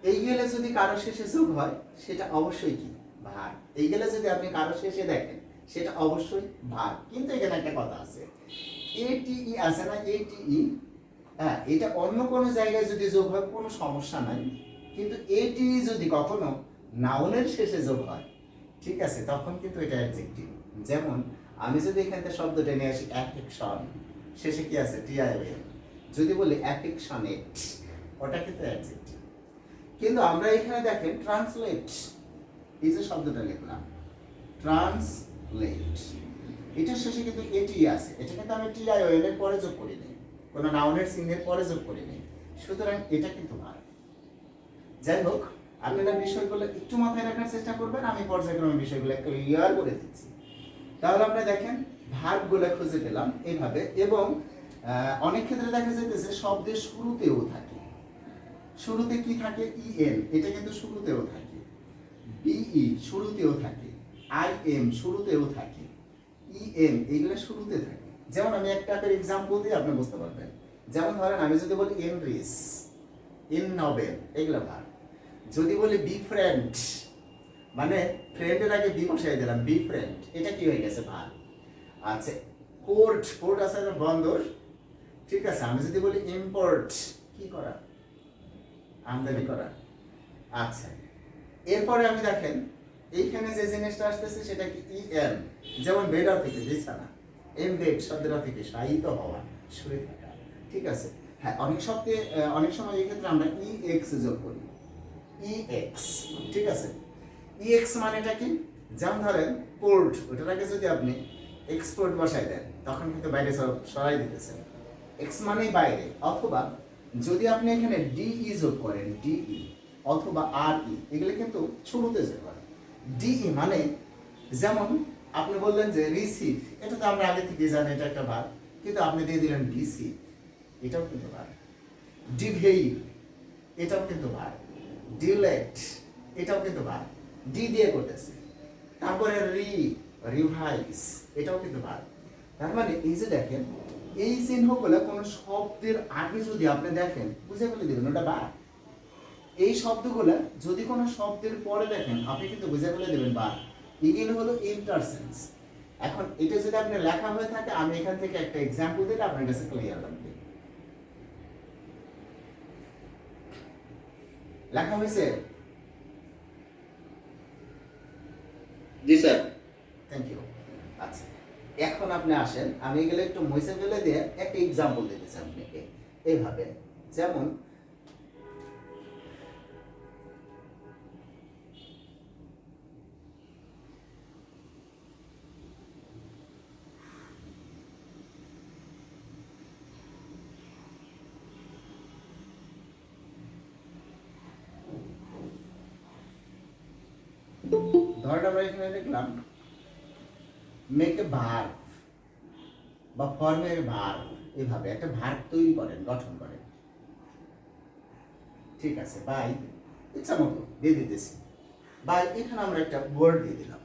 Speaker 1: এইগুলো যদি কারো শেষে যোগ হয় সেটা অবশ্যই কি ভার্ব। এইগুলো যদি আপনি কারো শেষে দেখেন সেটা অবশ্যই ভার্ব। কিন্তু এখানে একটা কথা আছে, ATE আছে না, ATE, হ্যাঁ, এটা অন্য কোনো জায়গায় যদি যোগ হয় কোনো সমস্যা নাই, কিন্তু ATE যদি কখনো নাউনের শেষে যোগ হয়, ঠিক আছে, তখন কিন্তু এটা অ্যাডজেক্টিভ। যেমন আমি যদি এখান থেকে শব্দটা নিয়ে আসি অ্যাফেকশন, শেষে কি আছে? TION, যদি বলি অ্যাফেকশনেট, ওটা কিন্তু অ্যাডজেক্টিভ। কিন্তু আমরা এখানে দেখেন ট্রান্সলেট, এই যে শব্দটা লিখলাম ট্রান্সলেট, এটার শেষে কিন্তু ATE আছে, এটা কিন্তু আমি TION এর পরে যোগ করি নাই, কোনো নাউনের চিহ্নের পরে যোগ করি নাই, সুতরাং এটা কিন্তু ভার্ব। যাই হোক, আপনারা বিষয়গুলো একটু মাথায় রাখার চেষ্টা করবেন, আমি পর্যায়ক্রমে বিষয়গুলো ক্লিয়ার করে দিচ্ছি। তাহলে আমরা দেখেন ভার্বগুলো খুঁজে পেলাম এইভাবে, এবং অনেক ক্ষেত্রে দেখা যাইতেছে শব্দের শুরুতেও থাকে। শুরুতে কি থাকে? EN, এটা কিন্তু শুরুতেও থাকে, BE শুরুতেও থাকে, IM শুরুতেও থাকে, EN এগুলো শুরুতে থাকে। যেমন আমি একটা এক্সাম্পল দিয়ে আপনি বুঝতে পারবেন। যেমন ধরেন আমি যদি বলি এনরিচ, ইন নোবেল, এগুলো ভার্ব। যদি বলি বি ফ্রেন্ড, মানে ফ্রেন্ডের আগে বি বসাই দিলাম, বি ফ্রেন্ড, এটা কি হয়ে গেছে ভার। আচ্ছা, পোর্ট, পোর্ট আছে না বন্দর, ঠিক আছে। আমি যদি বলি ইম্পোর্ট, কি করা, আমদানি করা। আচ্ছা, এরপরে আমি দেখেন এইখানে যে জিনিসটা আসতেছে সেটা কি ইএম, যেমন বেডার থেকে বিছানা, এমবেড শব্দের থেকে শায়িত হওয়া, শুয়ে থাকা, ঠিক আছে। হ্যাঁ, অনেক শব্দে অনেক সময় এই ক্ষেত্রে আমরা ইএক্স যোগ করি, ইএক্স, ঠিক আছে। ইএক্স মানেটা কি, যেমন ধরেন পোর্ট, ওটার আগে যদি আপনি এক্সপোর্ট বসাই দেন তখন কিন্তু বাইরে সরাই দিতেছেন, এক্স মানেই বাইরে। অথবা যদি আপনি এখানে ডিই যোগ করেন, ডিই অথবা আর ই, এগুলো কিন্তু শুরুতে যোগ করেন। ডিই মানে যেমন আপনি বললেন যে রিসিভ, এটা তো আমরা আগে থেকে জানি এটা একটা ভার, কিন্তু আপনি দিয়ে দিলেন ডিসি, এটাও কিন্তু ভার। ডিভেই, এটাও কিন্তু ভার। ডিলেট, এটাও কিন্তু ভার, ডি দিয়ে করতেছে। তারপরে রিভাইস, এটাও কিন্তু ভার। তার মানে এই যে দেখেন, এই চিহ্নগুলো কোন শব্দের আগে যদি আপনি দেখেন বুঝে বলে দেবেন ওটা ভার। এই শব্দগুলো যদি কোনো শব্দের পরে দেখেন আপনি কিন্তু বুঝে বলে দেবেন ভার। এগুলো হলো ইন্টারসেন্স। এখন এটা যদি আপনি লেখা হয়ে থাকে, আমি এখান থেকে একটা এক্সাম্পল দিলে আপনার কাছে ক্লিয়ার লাগবে। লেখা হয়েছে?
Speaker 2: জি স্যার।
Speaker 1: Thank you. আচ্ছা, এখন আপনি আসেন, আমি এগুলো একটু মুছে ফেলে দিয়ে একটা এক্সাম্পল দিতেছি আপনাকে এইভাবে। যেমন ধরেন আমরা এখানে লিখলাম মেক এ ভার্ব বা ফর্মে ভার্ব, এভাবে একটা ভার্ব তৈরি করেন, গঠন করেন, ঠিক আছে। বাই ইচ্ছা মতো দিয়ে দিতেছি, বাই এখানে আমরা একটা ওয়ার্ড দিয়ে দিলাম,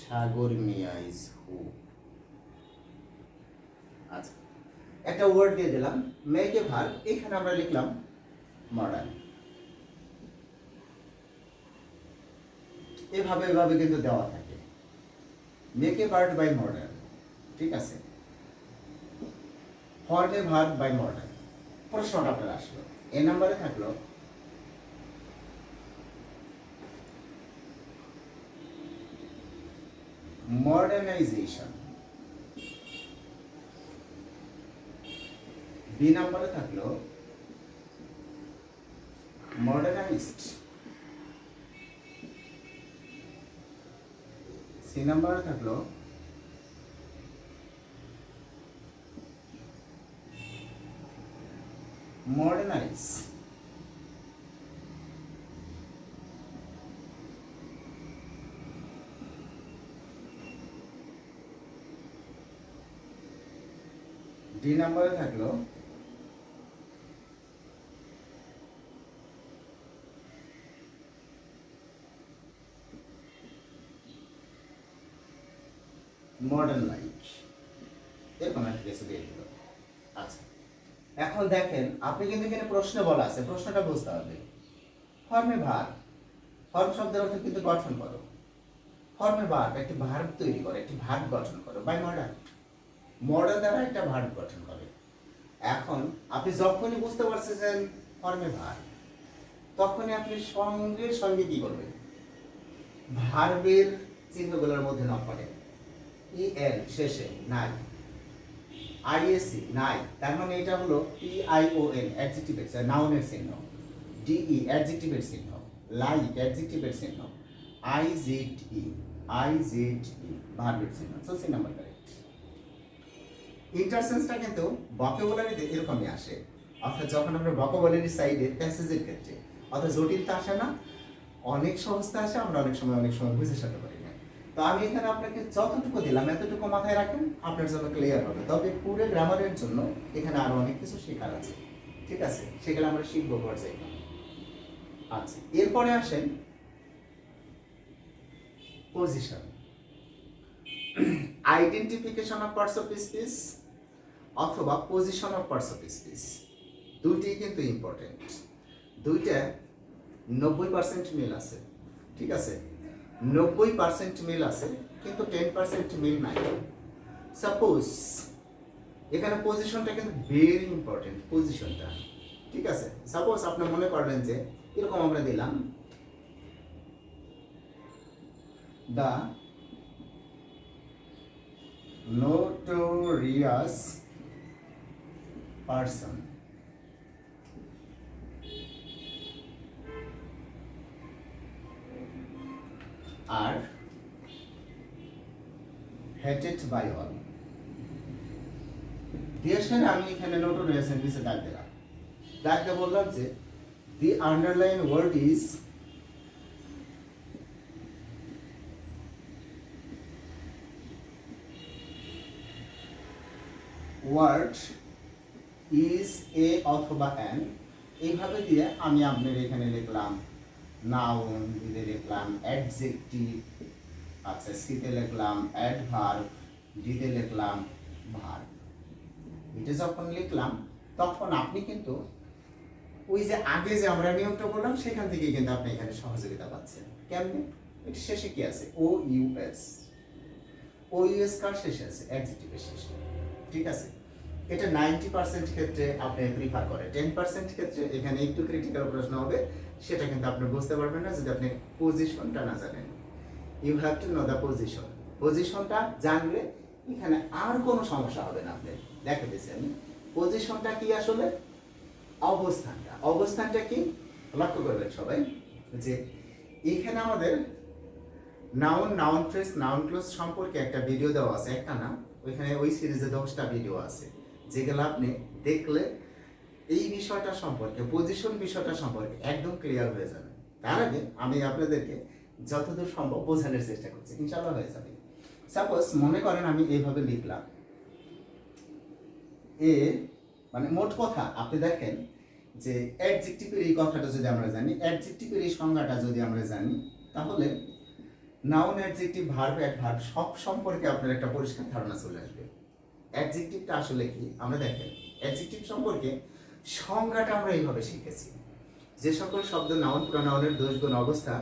Speaker 1: সাগর মিয়া ইজ হু। আচ্ছা, একটা ওয়ার্ড দিয়ে দিলাম, মেক এ ভার্ব, এখানে আমরা লিখলাম মডার্ন। এভাবে এভাবে কিন্তু দেওয়া থাকে, make a verb by modern, ঠিক আছে। Form a verb by modern. প্রশ্নটা আপনার আসলো, এ নাম্বারে থাকলো মডার্নাইজেশন, বি নাম্বারে থাকলো মডার্নাইজড, সি নাম্বারে থাকলো মডার্নাইজ, ডি নাম্বারে থাকলো মডার্ন লাইফ, এরকম একটা কিছু দিয়ে দিল। আচ্ছা, এখন দেখেন আপনি কিন্তু এখানে প্রশ্ন বলা আছে, প্রশ্নটা বুঝতে হবে। ফর্মে ভার্ব, ফর্ম শব্দের অর্থ কিন্তু গঠন করো, ফর্মে ভার্ব একটি ভার্ব তৈরি করে, একটি ভার্ব গঠন করো বাই মডার্ন, মডার্ন দ্বারা একটা ভার্ব গঠন করে। এখন আপনি যখনই বুঝতে পারছেন ফর্মে ভার্ব, তখনই আপনি সঙ্গে সঙ্গে কি করবেন, ভার্বের চিহ্নগুলোর মধ্যে নক করেন, ইএন শেষে নাই, আইএসি নাই, তার মানে এটা হলো টিআইওএন অ্যাডজেক্টিভের নাউনের চিহ্ন, ডিই অ্যাডজেক্টিভের চিহ্ন, লাইক অ্যাডজেক্টিভের চিহ্ন, আইজেডই ভার্বের চিহ্ন। So C number correct. ইন্টারসেন্সটা কিন্তু ভোকাবুলারিতে এরকমই আসে, অর্থাৎ যখন আমরা ভোকাবুলারি সাইডে প্যাসেজের ক্ষেত্রে, অর্থাৎ জটিলতা আসে না, অনেক সহজতা আসে, আমরা অনেক সময় বুঝে সাথে পারি না। তো আমি এখানে আপনাকে যতটুকু দিলাম এতটুকু মাথায় রাখেন, আপনার জন্য ক্লিয়ার হবে। তবে পুরো গ্রামারের জন্য এখানে আরো অনেক কিছু শেখার আছে, ঠিক আছে, সেগুলো আমরা শিখবো পর্যায়ে। আচ্ছা, এরপরে আসেন position, identification of parts of speech অথবা position of parts of speech. দুইটি কিন্তু ইম্পর্টেন্ট, দুইটা 90% মিল আছে, ঠিক আছে? 90% মিল আছে, কিন্তু 10% মিল নাই। সাপোজ এখানে পজিশনটা কিন্তু ভেরি ইম্পর্টেন্ট, পজিশনটা, ঠিক আছে? সাপোজ আপনি মনে করবেন যে এরকম আমরা দিলাম, the notorious person are hated by all. দেশের আমি এখানে নোটোরিয়াস এর নিচে দাগ দিলাম, দাগ দিয়ে বললাম যে the underlying word is word is a অথবা an, এইভাবে দিয়ে আমি আপনার এখানে লিখলাম নাউন, দিতে লিখলাম অ্যাডজেক্টিভ, আচ্ছা সিতে লিখলাম অ্যাডভার্ব, ডিতে লিখলাম ভার্ব। এটা যখন লিখলাম তখন আপনি কিন্তু ওই যে আগে যে আমরা নিয়মটা বললাম সেখান থেকে কিন্তু আপনি এখানে সহযোগিতা পাচ্ছেন। কেমনে? এটা শেষে কি আছে? ও ইউএস। ও ইউএস কার শেষে আছে? অ্যাডজেক্টিভের শেষে, ঠিক আছে? এটা 90% ক্ষেত্রে আপনি প্রিফার করেন, 10% ক্ষেত্রে এখানে একটু ক্রিটিক্যাল প্রশ্ন হবে, সেটা কিন্তু আপনি বুঝতে পারবেন না যদি আপনি পজিশনটা না জানেন। You have to know the position. পজিশনটা জানলে এখানে আর কোনো সমস্যা হবে না। আপনি দেখে দিয়েছি আমি পজিশনটা কি, আসলে অবস্থানটা। অবস্থানটা কি লক্ষ্য করবেন সবাই, যে এখানে আমাদের noun, noun phrase, noun clause সম্পর্কে একটা ভিডিও দেওয়া আছে, একটা না, ওইখানে ওই সিরিজে 10টা ভিডিও আছে, যেগুলো আপনি দেখলে এই বিষয়টা সম্পর্কে, পজিশন বিষয়টা সম্পর্কে একদম ক্লিয়ার হয়ে যাবে। তার আগে আমি আপনাদেরকে যতদূর সম্ভব বোঝানোর চেষ্টা করছি, ইনশাআল্লাহ হয়ে যাবে। সাপোজ মনে করেন আমি এইভাবে লিখলাম এ, মানে মোট কথা আপনি দেখেন যে অ্যাডজেক্টিভের এই কথাটা যদি আমরা জানি, অ্যাডজেক্টিভের এই সংজ্ঞাটা যদি আমরা জানি, তাহলে নাউন, অ্যাডজেক্টিভ, ভার্ব, অ্যাডভার্ব সব সম্পর্কে আপনার একটা পরিষ্কার ধারণা চলে আসবে। অ্যাডজেক্টিভটা আসলে কি আমরা দেখেন, অ্যাডজেক্টিভ সম্পর্কে সংজ্ঞাটা আমরা এইভাবে শিখেছি, যে সকল শব্দ নাউন, প্রোনাউনের দোষ, গুণ, অবস্থা,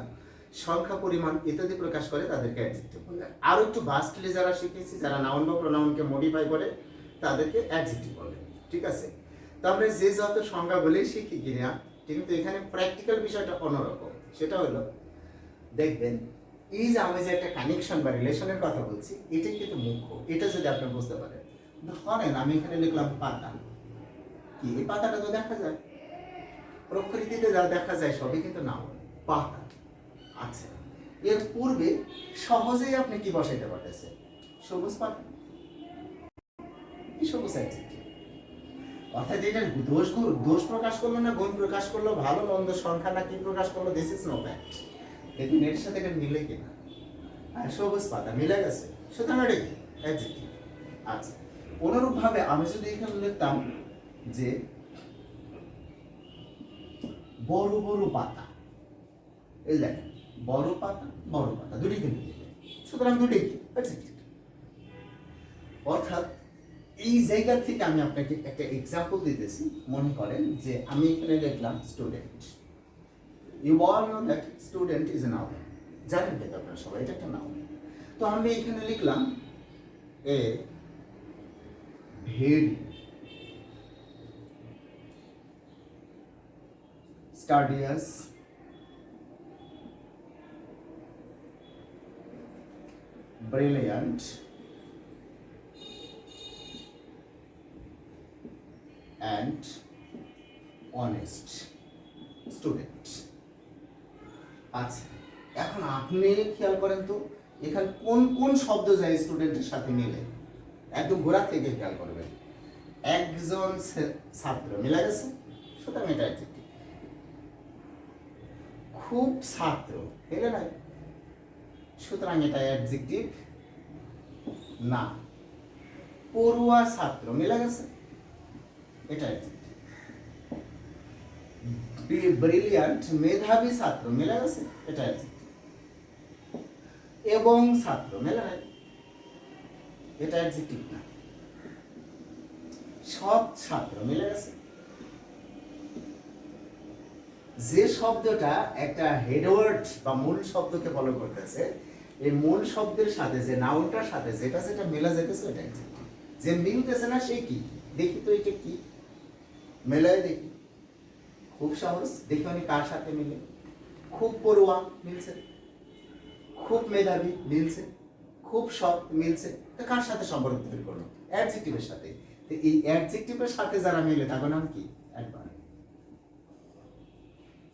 Speaker 1: সংখ্যা, পরিমাণ ইত্যাদি প্রকাশ করে তাদেরকে অ্যাডজেক্টিভ বলে। আরও একটু ভাস্টলি যারা শিখেছি, যারা নাউন বা প্রোনাউনকে মডিফাই করে তাদেরকে অ্যাডজেক্টিভ বলে, ঠিক আছে? তো আমরা যে যত সংজ্ঞা বলেই শিখি কিনা, কিন্তু এখানে প্র্যাকটিক্যাল বিষয়টা অন্যরকম। সেটা হলো দেখবেন এই যে আমি যে একটা কানেকশন বা রিলেশনের কথা বলছি, এটা কিন্তু মুখ্য। এটা যদি আপনি বুঝতে পারেন, ধরেন আমি এখানে লিখলাম পাতা, কি এই পাতাটা তো দেখা যায়, প্রকৃতিতে যা দেখা যায় সবই কিন্তু নাউন, পাতা। আচ্ছা, এর পূর্বে সহজেই আপনি কি বসাইতে পারতেছেন? সবুজ পাতা, কি সবুজ অ্যাডজেক্টিভ। অর্থাৎ এটা দোষ প্রকাশ করলো না গুণ প্রকাশ করলো, ভালো মন্দ সংখ্যা না কি প্রকাশ করলো, দিস ইজ নো ফ্যাক্ট। দেখুন এর সাথে এটা মিলে কিনা, আর সবুজ পাতা মিলে গেছে, সুতরাং এটা কি অ্যাডজেক্টিভ। আচ্ছা, অনুরূপভাবে আমি যদি এখানে লিখতাম যে বড় বড় পাতা, এই দেখেন বড় পাতা, বড় পাতা দুটি কিন্তু মিলে, সুতরাং দুটি কি অ্যাডজেক্টিভ। অর্থাৎ এই জায়গা থেকে আমি আপনাকে একটা এক্সাম্পল দিতেছি। মনে করেন যে আমি এখানে লিখলাম student, you all know that student is a noun, জানেন কিন্তু আপনারা সবাই এটা একটা নাউন। তো আমি এখানে লিখলাম a very স্টাডিয়াস brilliant and honest student। আচ্ছা, এখন আপনি খেয়াল করেন তো এখানে কোন কোন শব্দ যায় স্টুডেন্টের সাথে মিলে, একদম গোড়া থেকে খেয়াল করবেন। একজন ছাত্র মিলে গেছে, সুতরাং এটা অ্যাডজেক্টিভ। খুব ছাত্র মিলে নাই, সুতরাং এটা অ্যাডজেক্টিভ না। পড়ুয়া ছাত্র মিলে গেছে, এটা অ্যাডজেক্টিভ। ব্রিলিয়ান্ট মেধাবী ছাত্র মিলে গেছে, এটা অ্যাডজেক্টিভ। এবং ছাত্র মেলে নাই, এটা অ্যাডজেক্টিভ না। সব ছাত্র মিলে গেছে, যে শব্দটা একটা হেডওয়ার্ড বা মূল শব্দকে ফলো করতেছে, এই মূল শব্দের সাথে যে নাউনটার সাথে যেটা যেটা মেলা যেতেছে ওটা adjective। যে মিলতেছে না সে কি, দেখি তো এটা কি, মেলায় দেখি। খুব সহজ, দেখি উনি কার সাথে মিলে। খুব পড়ুয়া মিলছে, খুব মেধাবী মিলছে, খুব সৎ মিলছে। তো কার সাথে সম্পর্ক তৈরি করলো? অ্যাডজেক্টিভের সাথে। তো এই অ্যাডজেক্টিভের সাথে যারা মিলে তাদের নাম কি? অ্যাডভার্ব।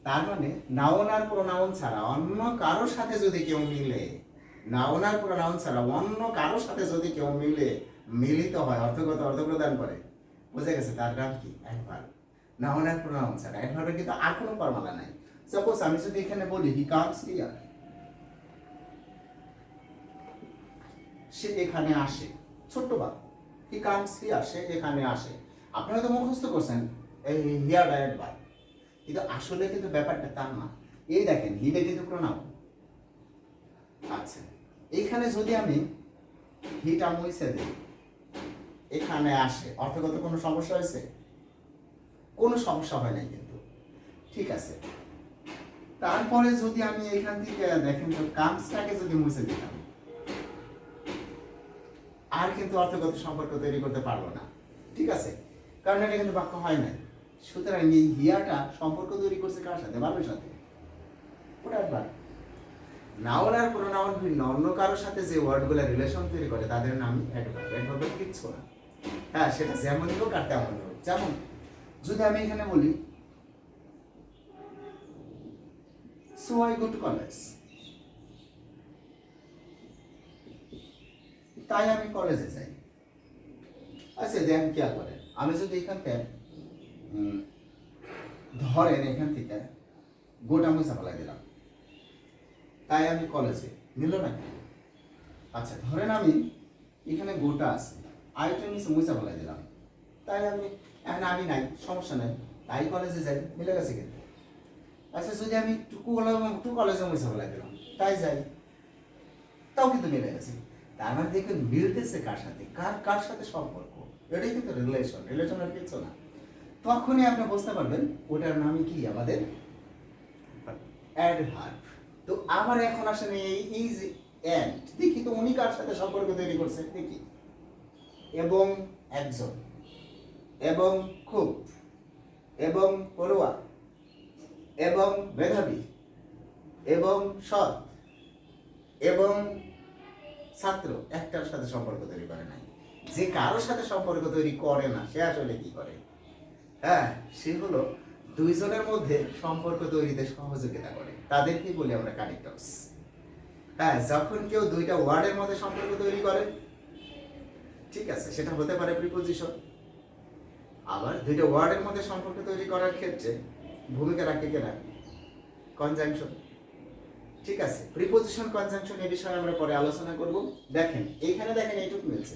Speaker 1: তার মানে নাউন আর প্রোনাউন ছাড়া অন্য কারোর সাথে যদি কেউ মিলে, নাউন আর প্রোনাউন ছাড়া অন্য কারোর সাথে যদি কেউ মিলে, মিলিত হয়, অর্থগত অর্থ প্রদান করে, বুঝে গেছে তার নাম কি? অ্যাডভার্ব। নাউন আর প্রোনাউন ছাড়া অ্যাডভার্বের কিন্তু আর কোনো ফর্মুলা নাই। সাপোজ আমি যদি এখানে বলি হি কামস হিয়ার, সে এখানে আসে, ছোট্ট বাক্য, হি কামস হিয়ার, সে এখানে আসে। আপনি হয়তো মুখস্থ করছেন এই হিয়ার অ্যাডভার্ব, কিন্তু আসলে কিন্তু ব্যাপারটা তা না। এই দেখেন হিটা কিন্তু প্রোনাউন। আচ্ছা, এখানে যদি আমি হিটা মুছে দিই, এখানে আসে, অর্থগত কোনো সমস্যা হয়েছে? কোনো সমস্যা হয় নাই কিন্তু, ঠিক আছে। তারপরে যদি আমি এখান থেকে দেখেন তো কামসটাকে যদি মুছে দিতাম, আর কিন্তু অর্থগত সম্পর্ক তৈরি করতে পারলো না, ঠিক আছে, কারণ এটা কিন্তু বাক্য হয় নাই। সুতরাং এই হিয়াটা সম্পর্ক তৈরি করছে কার সাথে? ভার্বের সাথে। ওটা একবার নাউন আর প্রোনাউন ভিন্ন, অন্য কারোর সাথে যে ওয়ার্ডগুলো রিলেশন তৈরি করে তাদের নাম অ্যাডভার্ব। অ্যাডভার্বের কিচ্ছু না। হ্যাঁ, সেটা যেমনই হোক আর তেমনই হোক। যেমন যদি আমি এখানে বলি so I go to college, তাই আমি কলেজে যাই। আচ্ছা দেখেন খেয়াল করেন, আমি যদি এখানকে ধরেন এখান থেকে গোটা মুছা ফেলাই দিলাম, তাই আমি কলেজে, নিল না? আচ্ছা ধরেন আমি এখানে গোটা আছে, আইটা নিচে মুছা ফেলাই দিলাম, তাই আমি, এখন আমি নাই, সমস্যা নাই, তাই কলেজে যাই, মিলে গেছে কিন্তু। আচ্ছা যদি আমি টু কলেজে মুছা ফেলাই দিলাম, তাই যাই, তাও কিন্তু মিলে গেছে। তার মানে দেখুন মিলতেছে কার সাথে, কার কার সাথে সম্পর্ক, এটাই কিন্তু রিলেশন। রিলেশনের কিছু না। তখনই আপনি বুঝতে পারবেন ওটার নামই কি? আমাদের অ্যাডভার্ব। তো আমার এখন আসলে এই যে এন্ড, দেখি তো উনি কার সাথে সম্পর্ক তৈরি করছে, দেখি। এবং একজন, এবং খুব, এবং পড়ুয়া, এবং মেধাবী, এবং সৎ, এবং ছাত্র, একটার সাথে সম্পর্ক তৈরি করে নাই। যে কারোর সাথে সম্পর্ক তৈরি করে না সে আসলে কি করে? হ্যাঁ, সে হলো দুইজনের মধ্যে সম্পর্ক তৈরিতে সহযোগিতা করে, তাদেরকে বলি আমরা কানেক্টরস। হ্যাঁ, যখন কেউ দুইটা ওয়ার্ডের মধ্যে সম্পর্ক তৈরি করে, ঠিক আছে, সেটা হতে পারে প্রিপোজিশন। আবার দুইটা ওয়ার্ডের মধ্যে সম্পর্ক তৈরি করার ক্ষেত্রে ভূমিকা রাখে কেনা? কনজাংশন। ঠিক আছে, প্রিপোজিশন কনজাংশন এই বিষয়ে আমরা পরে আলোচনা করব। দেখেন এইখানে দেখেন এইটুকু মিলছে,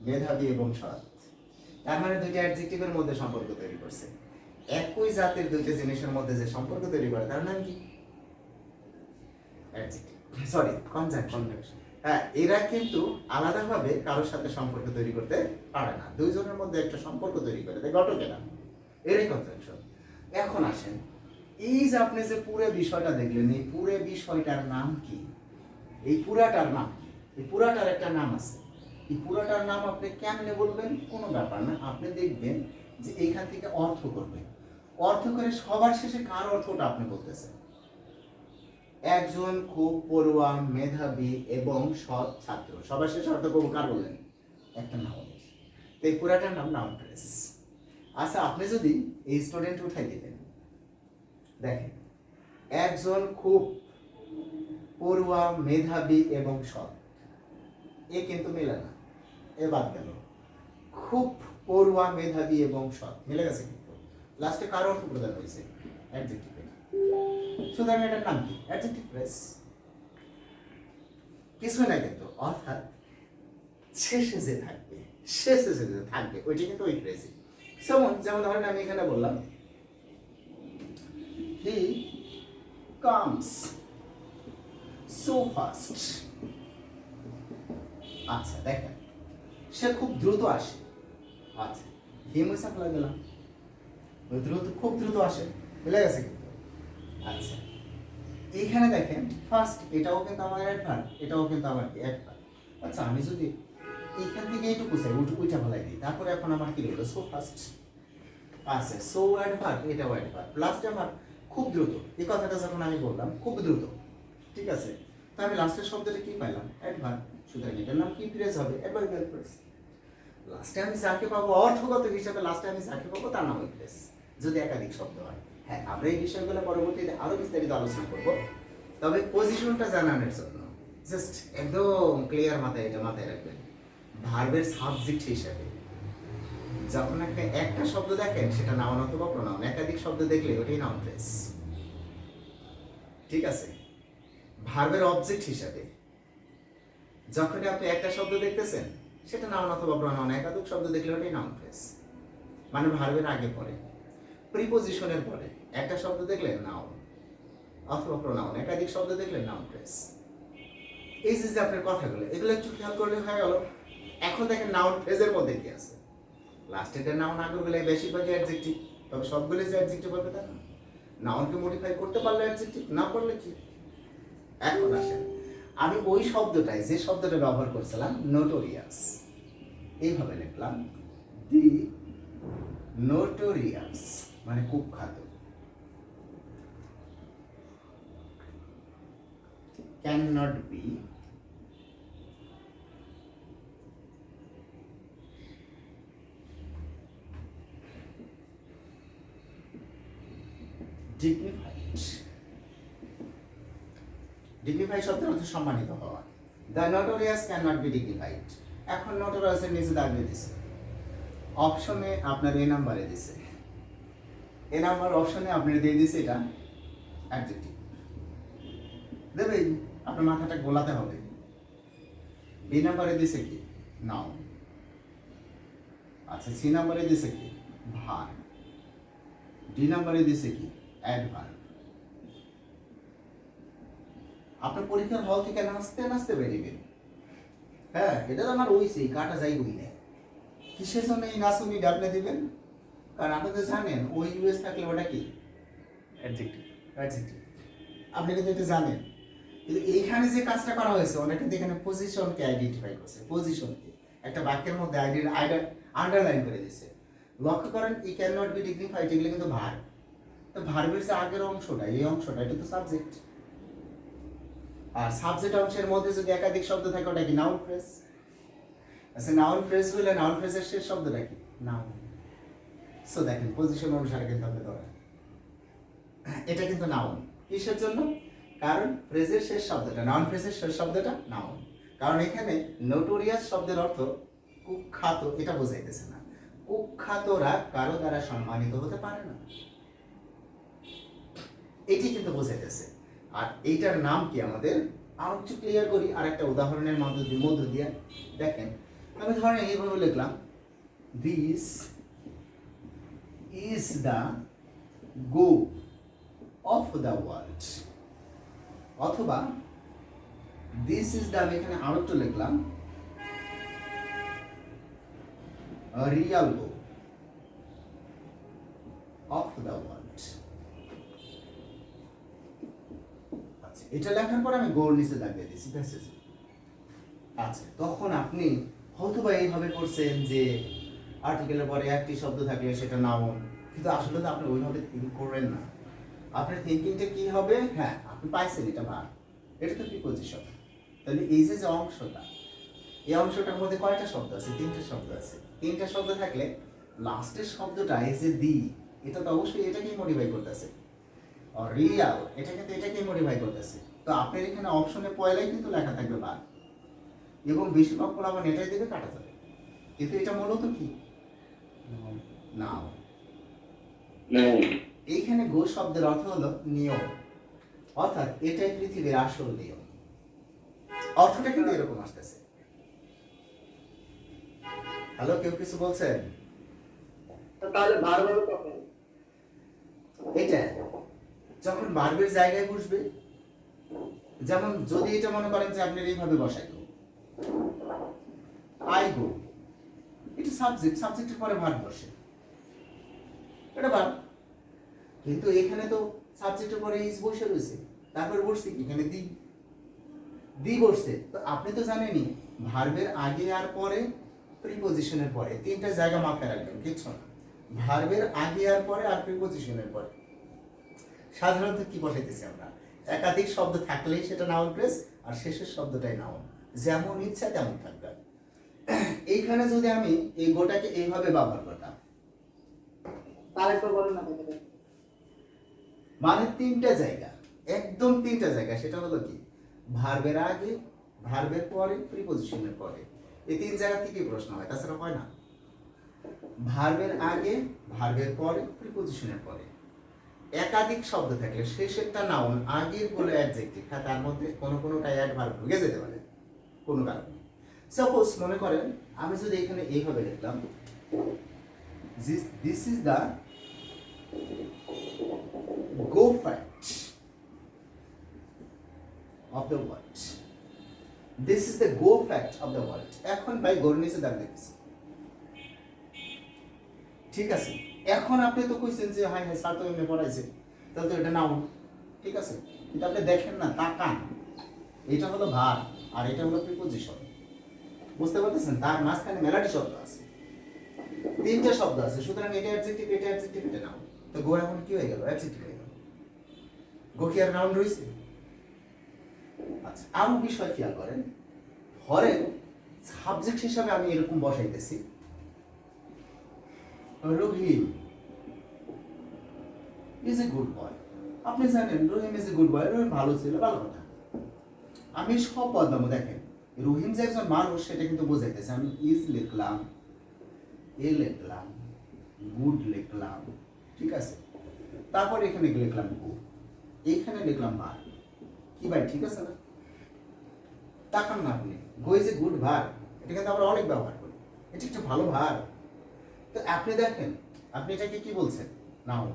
Speaker 1: মেধাবী এবং সৎ। তার মানে দুইটা অ্যাডজেক্টিভের মধ্যে সম্পর্ক তৈরি করছে। একই জাতের দুইটা জিনিসের মধ্যে যে সম্পর্ক তৈরি করে তার নাম কি? Adjective, sorry conjunction. হ্যাঁ, এরা কিন্তু আলাদাভাবে কারোর সাথে সম্পর্ক তৈরি করতে পারে না, দুইজনের মধ্যে একটা সম্পর্ক তৈরি করে দেয় ঘটকেরা, এরই কনজাংশন। এখন আসেন, এই যে আপনি যে পুরো বিষয়টা দেখলেন, এই পুরো বিষয়টার নাম কি? এই পুরাটার নাম কি? এই পুরাটার একটা নাম আছে। এই পুরাটার নাম আপনি কেমনে বলবেন? কোনো ব্যাপার না, আপনি দেখবেন যে এইখান থেকে অর্থ করবেন, অর্থ করে সবার শেষে কার অর্থটা আপনি বলতেছেন। একজন খুব পড়ুয়া, মেধাবী এবং সৎ ছাত্র, সবার শেষে অর্থ করবো কার বললেন? একটা নাউন। এই পুরাটার নাম নাউন ফ্রেজ। আচ্ছা আপনি যদি এই স্টুডেন্ট উঠাই দিতেন, দেখেন একজন খুব পড়ুয়া, মেধাবী এবং সৎ, এ কিন্তু মেলে না, এ বাদ গেল। খুব পড়ুয়া, মেধাবী এবং সৎ মিলে গেছে, কিন্তু লাস্টে কার অর্থ প্রদান হয়েছে? অ্যাডজেক্টিভ। সুতরাং এটার নাম কি? Adjective phrase. কিছুই না কিন্তু, অর্থাৎ শেষে যে থাকবে, শেষে যে থাকবে ওইটা কিন্তু ওই ফ্রেজই। যেমন ধরেন আমি এখানে বললাম হি কামস সো ফাস্ট। আচ্ছা দেখেন, সে খুব দ্রুত আসে। আচ্ছা, হি মুছে ফেলে দিলাম, ওই দ্রুত, খুব দ্রুত আসে, মিলে গেছে কিন্তু। আচ্ছা, এইখানে দেখেন ফার্স্ট এটাও কিন্তু আমার অ্যাডভার্ব, এটাও কিন্তু আমার কি অ্যাডভার্ব। আচ্ছা, আমি যদি এইখান থেকে এইটুকু চাই, ওইটা ফেলাই দিই, তারপরে এখন আমার কি হলো, সো ফার্স্ট আছে, সো অ্যাডভার্ব, এটাও অ্যাডভার্ব, লাস্টে আমার খুব দ্রুত, এই কথাটা যখন আমি বললাম খুব দ্রুত, ঠিক আছে, তো আমি লাস্টের শব্দটা কি পাইলাম, অ্যাডভার্ব। সুতরাং এটার নাম কি ফ্রেজ হবে, অ্যাডভার্বিয়াল ফ্রেজ। লাস্টে আমি যাকে পাবো অর্থগত হিসাবে, লাস্টে আমি যাকে পাবো তার নাম ফ্রেজ, যদি একাধিক শব্দ হয়। হ্যাঁ, আমরা এই বিষয়গুলো পরবর্তীতে আরো বিস্তারিত আলোচনা করব, তবে পজিশনটা জানানোর জন্য জাস্ট একদম ক্লিয়ার মাথায় এটা মাথায় রাখবেন, ভার্বের সাবজেক্ট হিসাবে যখন আপনি একটা শব্দ দেখেন সেটা নাউন অথবা প্রোনাউন, একাধিক শব্দ দেখলে ওটাই নাউন ফ্রেজ, ঠিক আছে। ভার্বের অবজেক্ট হিসাবে যখনই আপনি একটা শব্দ দেখতেছেন সেটা নাউন অথবা প্রোনাউন, একাধিক শব্দ দেখলে ওটাই নাউন ফ্রেজ, মানে ভার্বের আগে পরে, প্রিপজিশনের পরে একটা শব্দ দেখলে নাউন অথবা প্রোনাউন, একাধিক শব্দ দেখলে নাউন ফ্রেজ। এই যে আপনার কথাগুলো, এগুলো একটু খেয়াল করলে হয়ে গেল। এখন দেখেন নাউন ফ্রেজের মধ্যে কি আছে, লাস্টের নাউন, আগেরগুলো বেশিরভাগই অ্যাডজেক্টিভ, তবে সবগুলো যে অ্যাডজেক্টিভ হবে তা না। নাউনকে মডিফাই করতে পারলে অ্যাডজেক্টিভ, না পারলে কি। এখন আসেন, আমি ওই শব্দটাই, যে শব্দটা ব্যবহার করছিলাম নোটোরিয়াস, এইভাবে লিখলাম, দি নোটোরিয়াস মানে কুখ্যাত, can not be dignified. Dignified শব্দের অর্থ সম্মানিত হওয়া। The notorious can not be dignified. এখন নোটোরিয়াসের নিচে দাগিয়ে দিছে, অপশনে আপনার এ নাম্বারে দিছে, এ নাম্বার অপশনে আপনার দিয়ে দিছে এটা অ্যাডজেক্টিভ দেবে, আপনার মাথাটা গোলাতে হবে। বি নাম্বারে দিছে কি, নাউন। আচ্ছা, সি নাম্বারে দিছে কি, ভার্ব। ডি নাম্বারে দিছে কি, অ্যাডভার্ব। আপনার পরীক্ষার হল থেকে নাচতে নাচতে বেরিয়েবেন। হ্যাঁ, এটা তো আমার ওইসেই কাটা যাই বই না, কিসের জন্য এই নাচুনি ডাবলে দিবেন, কারণ আপনি তো জানেন ওই ইউএস থাকলে ওটা কি
Speaker 3: অ্যাডজেক্টিভ।
Speaker 1: অ্যাডজেক্টিভ, আপনি কিন্তু এটা জানেন। কিন্তু এইখানে যে কাজটা করা হয়েছে ওটা কিন্তু এখানে পজিশনকে আইডেন্টিফাই করছে, পজিশনকে একটা বাক্যের মধ্যে আন্ডারলাইন করে দিয়েছে। লক্ষ্য করেন, ই ক্যান নট বি ডিগনিফাইড, এগুলো কিন্তু ভার্ব। তো ভার্বের যে আগের অংশটা, এই অংশটা, এটা তো সাবজেক্ট, আর সাবজেক্ট অংশের মধ্যে যদি একাধিক শব্দ থাকে ওটা কি নাউন ফ্রেজ। আচ্ছা, নাউন ফ্রেজ হলে নাউন ফ্রেজের শেষ শব্দটা কি, নাউন। সো দেখেন পজিশন অনুসারে কিন্তু আপনি ধরেন এটা কিন্তু নাউন। কিসের জন্য, কারণ ফ্রেজের শেষ শব্দটা, নাউন ফ্রেজের শেষ শব্দটা নাউন, কারণ এখানে নোটোরিয়াস শব্দের অর্থ কুখ্যাত, এটা বোঝাইতেছে না, কুখ্যাতরা কারো দ্বারা সম্মানিত হতে পারে না, এটি কিন্তু বোঝাইতেছে। আর এইটার নাম কি আমাদের আরো একটু ক্লিয়ার করি আর একটা উদাহরণের মধ্য দিয়ে দেখেন। আমি ধরেন এইভাবে লিখলাম, this is the go of the world, অথবা দিস ইজ দ্য, আমি এখানে আরো একটু লিখলাম, Real go of the world. এটা লেখার পর আমি গোল নিচে দাগিয়ে দিয়েছি প্যাসেজে। আচ্ছা, তখন আপনি হয়তোবা এইভাবে করছেন যে আর্টিকেলের পরে একটি শব্দ থাকলে সেটা নাউন, কিন্তু আসলে তো আপনি ওইভাবে থিঙ্ক করবেন না। আপনার থিঙ্কিংটা কি হবে, হ্যাঁ আপনি পাইছেন এটা ভার্ব, এটা তো প্রিপজিশন, তাহলে এই যে অংশটা, এই অংশটার মধ্যে কয়টা শব্দ আছে, তিনটা শব্দ আছে। তিনটা শব্দ থাকলে লাস্টের শব্দটা এই যে দি, এটা তো অবশ্যই এটাকেই মডিফাই করতেছে, রিয়াল এটা কিন্তু এটাকেই মডিফাই করতেছে। তো আপনার এখানে অপশনে পয়লাই কিন্তু লেখা থাকবে ভার্ব, এবং বেশিরভাগ ফলাফল এটাই দিকে কাটা যাবে, কিন্তু এটা মূলত কি, নাও। এইখানে গো শব্দের অর্থ হলো নিয়ম, অর্থাৎ এটাই পৃথিবীর আসল নিয়ম, অর্থটা কিন্তু এরকম আসতেছে। হ্যালো, কেউ কিছু বলছেন?
Speaker 2: তাহলে ভার্ব হবে কখন?
Speaker 1: এটা যখন ভার্বের জায়গায় বসবে, যেমন যদি এটা মনে করেন যে আপনি এইভাবে বসাই গো, আই গো, এটা সাবজেক্ট, সাবজেক্টের পরে ভার্ব বসে, এটা ভার্ব। কিন্তু এখানে তো সাবজেক্টের পরে ইজ বসে রয়েছে, তারপর বসছে কি এখানে দি বসছে। তো আপনি তো জানেনই ভার্বের আগে আর পরে প্রিপজিশনের পরে তিনটা জায়গা মাথায় রাখবেন, কিচ্ছু না। ভার্বের আগে আর পরে আর প্রিপজিশনের পরে সাধারণত কি বসাইতেছি আমরা, একাধিক শব্দ থাকলেই সেটা নাউন ফ্রেজ, আর শেষের শব্দটাই নাউন, যেমন ইচ্ছা তেমন থাকবে। এইখানে যদি আমি এই গোটাকে এইভাবে ব্যবহার করতাম,
Speaker 3: আরেকবার বলেন না কথাটা।
Speaker 1: মানে তিনটা জায়গা, একদম তিনটা জায়গা, সেটা হলো কি ভার্বের আগে, ভার্বের পরে, প্রিপজিশনের পরে, এই তিন জায়গা থেকে প্রশ্ন হয়, তাছাড়া হয় না। ভার্বের আগে, ভার্বের পরে, প্রিপজিশনের পরে একাধিক শব্দ থাকলে শেষেরটা নাউন, আগের বলে অ্যাডজেক্টিভ, হ্যাঁ তার মধ্যে কোনো কোনোটাই অ্যাডভার্ব ঢুকে যেতে পারে কোনো কারণে। সাপোজ মনে করেন আমি যদি এখানে এইভাবে লিখলাম, this is the go fact of the world. This is the go fact of the world. এখন ভাই গোর নিচে দাগ দিতেছি, ঠিক আছে। এখন আপনি তো কইছেন যে হাই হাই স্যার তো এমনি পড়াইছে, তাহলে তো এটা নাউন, ঠিক আছে। কিন্তু আপনি দেখেন না, তাকান, এটা হলো ভার্ব আর এটা হলো প্রিপজিশন, বুঝতে পারতেছেন? তার মাঝখানে মেলাটি শব্দ আছে, তিনটা শব্দ আছে, সুতরাং এটা অ্যাডজেক্টিভ, এটা অ্যাডজেক্টিভ, এটা নাউন। তো গো এখন কি হয়ে গেল? অ্যাডজেক্টিভ হয়ে গেল। গো কি আর নাউন রয়েছে? আচ্ছা, আরো বিষয় খেয়াল করেন, ধরেন সাবজেক্ট হিসাবে আমি এরকম বসাইতেছি রহিম ইজ এ গুড বয়। আপনি জানেন রহিম ইজ এ গুড বয়, রহিম ভালো ছিল, ভালো কথা। আমি সব বদলামো, দেখেন রহিম যে একজন মানুষ সেটা কিন্তু বোঝাইতেছে। আমি ইজ লিখলাম, এ লিখলাম, গুড লিখলাম, ঠিক আছে। তারপর এখানে লিখলাম গো, এখানে লিখলাম ভার, কি ভাই ঠিক আছে না? তাকান না আপনি, গো ইজ এ গুড ভার, এটা কিন্তু আমরা অনেক ব্যবহার করি, এটা একটা ভালো ভার। তো আপনি দেখেন, আপনি এটাকে কি বলছেন? নাউন।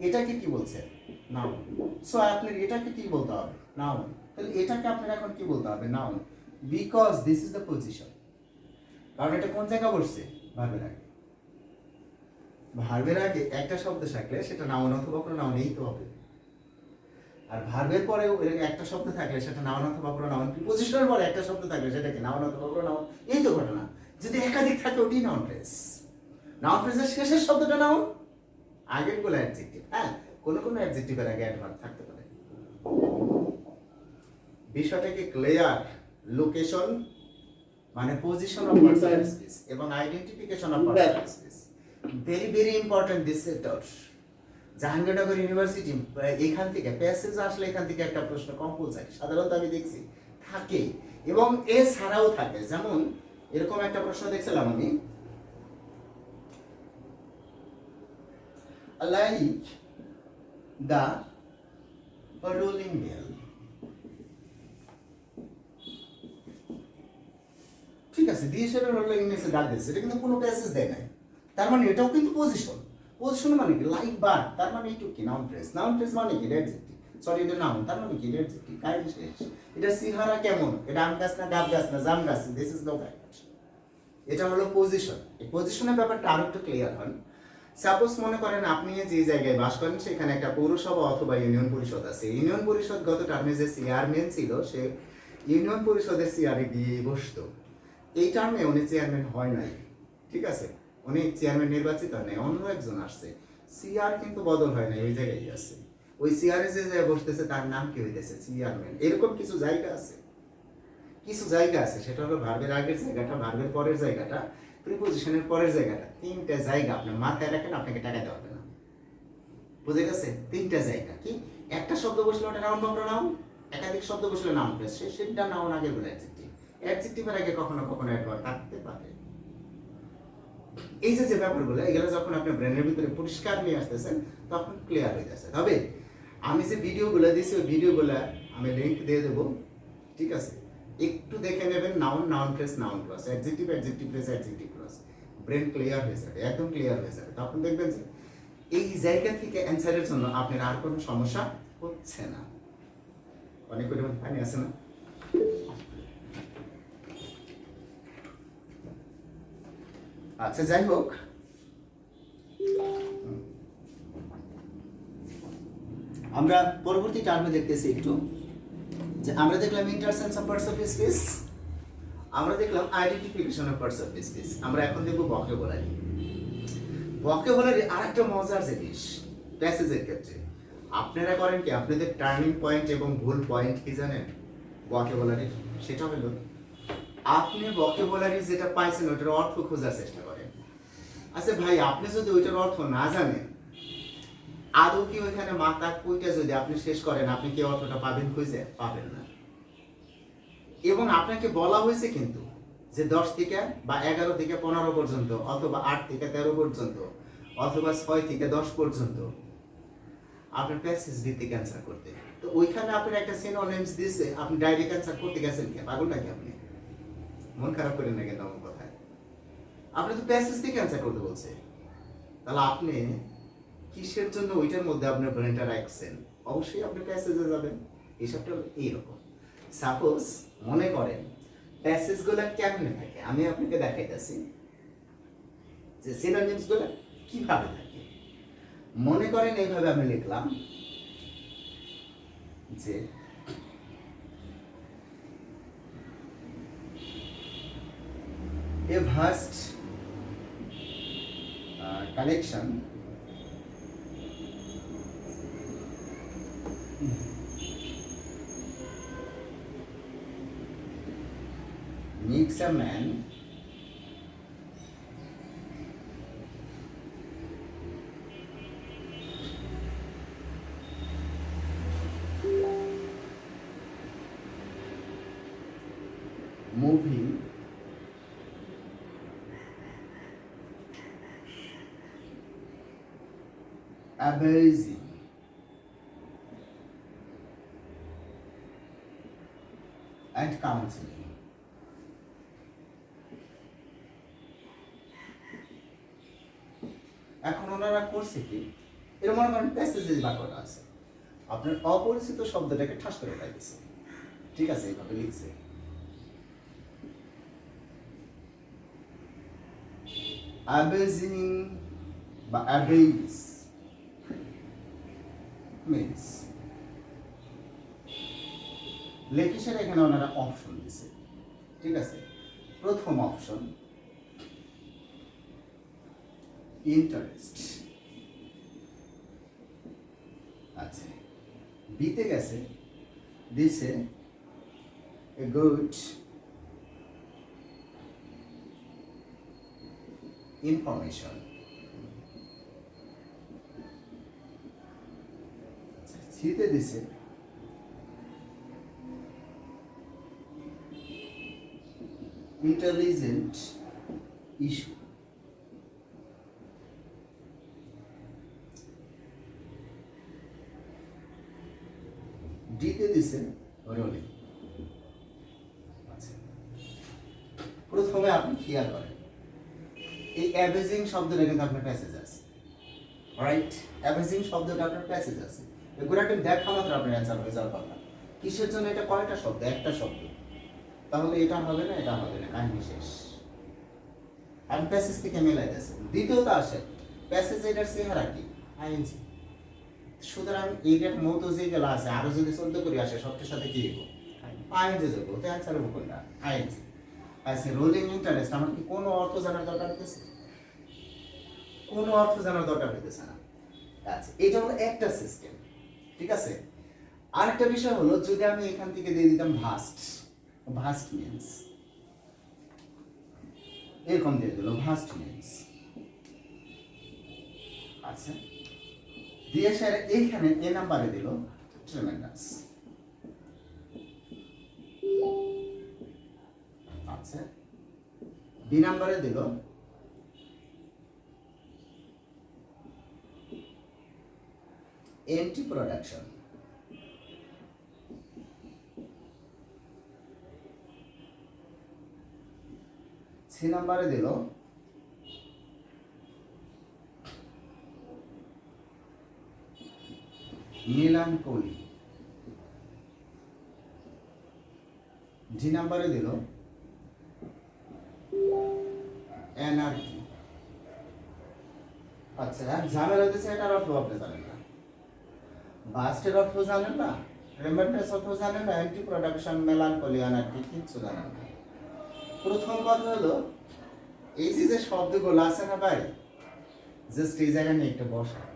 Speaker 1: এটাকে কি বলছেন? নাউন। সো আপনার এটাকে কি বলতে হবে? নাউন। তাহলে এটাকে আপনার এখন কি বলতে হবে? Noun, because this is the position. কারণ এটা কোন জায়গা বসছে? ভার্বের আগে। ভার্বের আগে একটা শব্দ থাকলে সেটা নাউন অথবা প্রোনাউন এই তো হবে। আর ভার্বের পরেও একটা শব্দ থাকলে সেটা নাউন অথবা প্রোনাউন, প্রিপজিশনের পরে একটা শব্দ থাকলে সেটা কি নাউন অথবা প্রোনাউন, এই তো ঘটনা। যদি একাধিক থাকে ওটি নাউন ফ্রেজ। নাউন ফ্রেজের শেষের শব্দটা নাউন, আগের গুলো অ্যাডজেক্টিভ। হ্যাঁ, কোন কোন অ্যাডজেক্টিভের আগে অ্যাডভার্ব থাকতে পারে। বিষয়টা কি ক্লিয়ার? লোকেশন মানে পজিশন অফ পার্সন স্পেস এবং identification of person space very very important this sector. Jahangirnagar university এখান থেকে প্যাসেজ আসলে এখান থেকে একটা প্রশ্ন কম্পালসারি, সাধারণত আমি দেখছি থাকে, এবং এছাড়াও থাকে। যেমন এরকম একটা প্রশ্ন দেখছিলাম আমি, লাইক দ্য রোলিং বেল, ঠিক আছে, দিয়ে সেটা রোলিং নিচে দাগ দিচ্ছে, এটা কিন্তু কোনো প্যাসেজ দেয় নাই। তার মানে এটাও কিন্তু পজিশন। পজিশন মানে কি? লাইক বার, তার মানে এইটুকু কি? Noun phrase. নাউন ফ্রেজ মানে কি? অ্যাডজেক্টিভ। সরি, এটা নাউন, তার মানে কি? অ্যাডজেক্টিভ। কাই বিশেষ, এটা সিহারা কেমন, এটা আম গাছ না ডাব গাছ না জাম গাছ, দিস ইজ নো ফ্যাক্ট। এটা হলো পজিশন। এই পজিশনের ব্যাপারটা আরো একটু ক্লিয়ার হন। সাপোজ মনে করেন আপনি যে জায়গায় বাস করেন সেখানে একটা পৌরসভা অথবা ইউনিয়ন পরিষদ আছে। ইউনিয়ন পরিষদ গত টার্মে যে চেয়ারম্যান ছিল সে ইউনিয়ন পরিষদের চেয়ারে গিয়ে বসতো। এই টার্মে উনি চেয়ারম্যান হয় নাই, ঠিক আছে, উনি চেয়ারম্যান নির্বাচিত হয় নাই, অন্য একজন আসছে, চেয়ার কিন্তু বদল হয় নাই, ওই জায়গায় আছে। ওই চেয়ারে যে জায়গায় বসতেছে তার নাম কি হইতেছে? চেয়ারম্যান। এরকম কিছু জায়গা আছে, কিছু জায়গা আছে, সেটা হলো ভার্বের আগের জায়গাটা, ভার্বের পরের জায়গাটা, প্রিপজিশনের পরের জায়গাটা। তিনটা জায়গা আপনার মাথায় রাখেন, আপনাকে টাকাতে হবে না। বুঝে গেছে? তিনটা জায়গা কি? একটা শব্দ বসলে ওটা নাউন বা প্রোনাউন, একাধিক শব্দ বসলে নাউন ফ্রেজ, সেটা নাউন আগে বলে অ্যাডজেক্টিভ। অ্যাডজেক্টিভের আগে কখনো কখনো অ্যাডভার্ব থাকতে পারে। এই যে ব্যাপারগুলো, এগুলো যখন আপনি ব্রেনের ভিতরে পরিষ্কার নিয়ে আসতেছেন তখন ক্লিয়ার হয়ে যাচ্ছে। তবে আমি যে ভিডিওগুলো দিয়েছি ওই ভিডিওগুলো আমি লিঙ্ক দিয়ে দেবো, ঠিক আছে, একটু দেখে নেবেন। Noun, noun phrase, noun clause, adjective, adjective phrase, adjective clause, brain clear হয়ে যাবে, একদম ক্লিয়ার হয়ে যাবে। তখন দেখবেন যে এই জায়গা থেকে অ্যান্সারের জন্য আপনার আর কোনো সমস্যা হচ্ছে না। অনেক পরিমাণ পানি আছে না? আচ্ছা, যাই হোক, আমরা পরবর্তী টার্মে দেখতেছি একটু যে আমরা দেখলাম ইন্টারসেন্স অফ পার্টস অফ স্পিচ, আমরা দেখলাম identification of parts of speech, আমরা এখন দেখব ভোকাবুলারি। ভোকাবুলারি আরেকটা মজার জিনিস প্যাসেজের ক্ষেত্রে। আপনারা করেন কি, আপনাদের টার্নিং পয়েন্ট এবং ভুল পয়েন্ট কি জানেন ভোকাবুলারির? সেটা হলো আপনি ভোকাবুলারি যেটা পাইছেন ওটার অর্থ খোঁজার চেষ্টা করেন। আচ্ছা ভাই, আপনি যদি ওইটার অর্থ না জানেন, আদৌ কি ওইখানে মাথা কইটা যদি আপনি শেষ করেন, আপনি কি অর্থটা পাবেন? খুঁজে পাবেন না। এবং আপনাকে বলা হয়েছে কিন্তু যে 10 থেকে বা 11 থেকে 15 পর্যন্ত, অথবা 8 থেকে 13 পর্যন্ত, অথবা 6 থেকে 10 পর্যন্ত আপনার প্যাসেজ ভিত্তিক অ্যান্সার করতে। তো ওইখানে আপনার একটা সিনোনিমস দিয়েছে, আপনি ডাইরেক্ট অ্যান্সার করতে গেছেন কি? পাগল নাকি আপনি? মন খারাপ করেন না কেন আমার কথায়? আপনি তো প্যাসেজ থেকে অ্যান্সার করতে বলছে, তাহলে আপনি কিসের জন্য ওইটার মধ্যে আপনার ব্রেনটা রাখছেন? অবশ্যই আপনি প্যাসেজে যাবেন। হিসাবটা এইরকম। সাপোজ মনে করেন প্যাসেজগুলো কেমনে থাকে, আমি আপনাকে দেখাইতেছি যে সিনোনিমসগুলো কিভাবে থাকে। মনে করেন এইভাবে আমি লিখলাম যে a vast collection makes a man moving amazing and counseling. এখন ওনারা করছে কি, এর মনে করেন প্যাসেজের বাক্যটা আছে, আপনার অপরিচিত শব্দটাকে ঠাস করে পাইছে। ঠিক আছে, এইভাবে লিখছে অ্যাবেজিং বা অ্যাবেজ মিন্স লেখিসের এখানে ওনারা অপশন দিছে। ঠিক আছে, প্রথম অপশন ইন্টারেস্ট। আচ্ছা, বিতে গেছে দিছে এ গুড ইনফরমেশন। সিতে দিছে intelligent issue। ডিতে দিছে রোলিং। আচ্ছা, প্রথমে আপনি খেয়াল করেন এই অ্যাভেজিং শব্দটা কিন্তু আপনার প্যাসেজ আছে, রাইট? অ্যাভেজিং শব্দটা আপনার প্যাসেজ আছে। এগুলো একটা দেখা মাত্র আপনার অ্যান্সার হয়ে যাওয়ার কথা। কিসের জন্য? এটা কয়টা শব্দ? একটা শব্দ। তাহলে এটা হবে না, এটা হবে না, কাহিনী শেষ। আমি প্যাসেজ থেকে মেলাই দিয়েছি। দ্বিতীয়ত আসে প্যাসেজ, এটার চেহারা কি? আইএনজি। সুতরাং এইটার মতো যেগুলো আছে আরো যদি 14 করে আসে, সবটার সাথে কি হইব? আইএনজি যোগ। তো অ্যান্সার হবে কোনটা? আইএনজি। আচ্ছা, রোলিং ইন্টারেস্ট আমার কি কোনো অর্থ জানার দরকার হইতেছে? কোনো অর্থ জানার দরকার হইতেছে না। আচ্ছা, এটা হলো একটা সিস্টেম। ঠিক আছে, আরেকটা বিষয় হলো যদি আমি এখান থেকে দিয়ে দিতাম ভাস্ট। ভাস্ট মিন্স এরকম দিয়ে দিল ভাস্ট মিন্স। আচ্ছা, দিয়ে স্যার এইখানে এ নাম্বারে দিল ট্রেমেন্ডাস। আচ্ছা, বি নাম্বারে দিল এন্টি প্রোডাকশন। সি নাম্বারে দিল মিলানকোলি। ডি নাম্বারে দিল এনার্জি। আচ্ছা, ঝামেলা হতেছে এটার অর্থ আপনি জানেন না। বাস্টের অর্থ জানেন না, রেমেন্ডেন্স অর্থ জানেন না, অ্যান্টি প্রোডাকশন, মেলানকলি, অ্যানার্কি কিচ্ছু জানেন না। প্রথম কথা হলো এই যে শব্দগুলো আছে না ভাই, জাস্ট এই জায়গায় নিয়ে একটু বসান,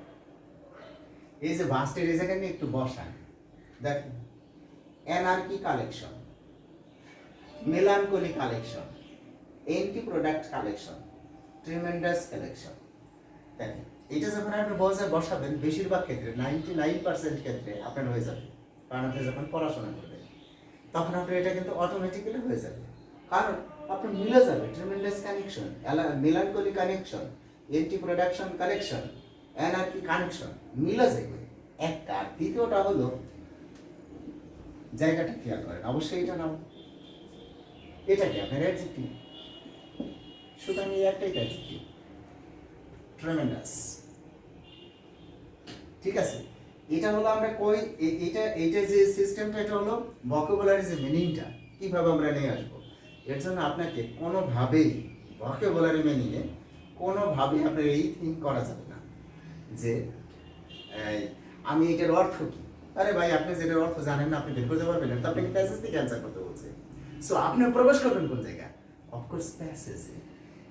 Speaker 1: এই যে বাস্টের এই জায়গায় নিয়ে একটু বসান, দেখেন anarchy collection, melancholy collection, anti product collection, tremendous collection. দেখেন এটা যখন আপনি বসাবেন বেশিরভাগ ক্ষেত্রে 99% ক্ষেত্রে আপনার হয়ে যাবে, কারণ আপনি যখন পড়াশোনা করবেন তখন আপনার এটা কিন্তু অটোমেটিক্যালি হয়ে যাবে, কারণ আপনার মিলে যাবে tremendous connection, melancholy connection, anti production connection, anarchy connection মিলে যাবে একটা। আর দ্বিতীয়টা হলো জায়গাটা খেয়াল করেন, অবশ্যই এটা নাও, এটা কি আপনার অ্যাডজেক্টিভ, সুতরাং এই একটাই অ্যাডজেক্টিভ ট্রেমেন্ডাস। ঠিক আছে, এটা হলো আমরা কই এটা যে সিস্টেমটা, এটা হলো ভোকাবুলারি যে মিনিংটা কিভাবে আমরা নিয়ে আসবো। এর জন্য আপনাকে কোনোভাবেই ভোকাবুলারি মিনিংয়ে কোনোভাবেই আপনার এই থিঙ্ক করা যাবে না যে আমি এটার অর্থ কি। আরে ভাই আপনি যেটার অর্থ জানেন না, আপনি বের করতে পারবেন না, তো আপনাকে প্যাসেজ থেকে অ্যান্সার করতে বলছে। সো আপনি প্রবেশ করবেন কোন জায়গায়? অফকোর্স প্যাসেজে।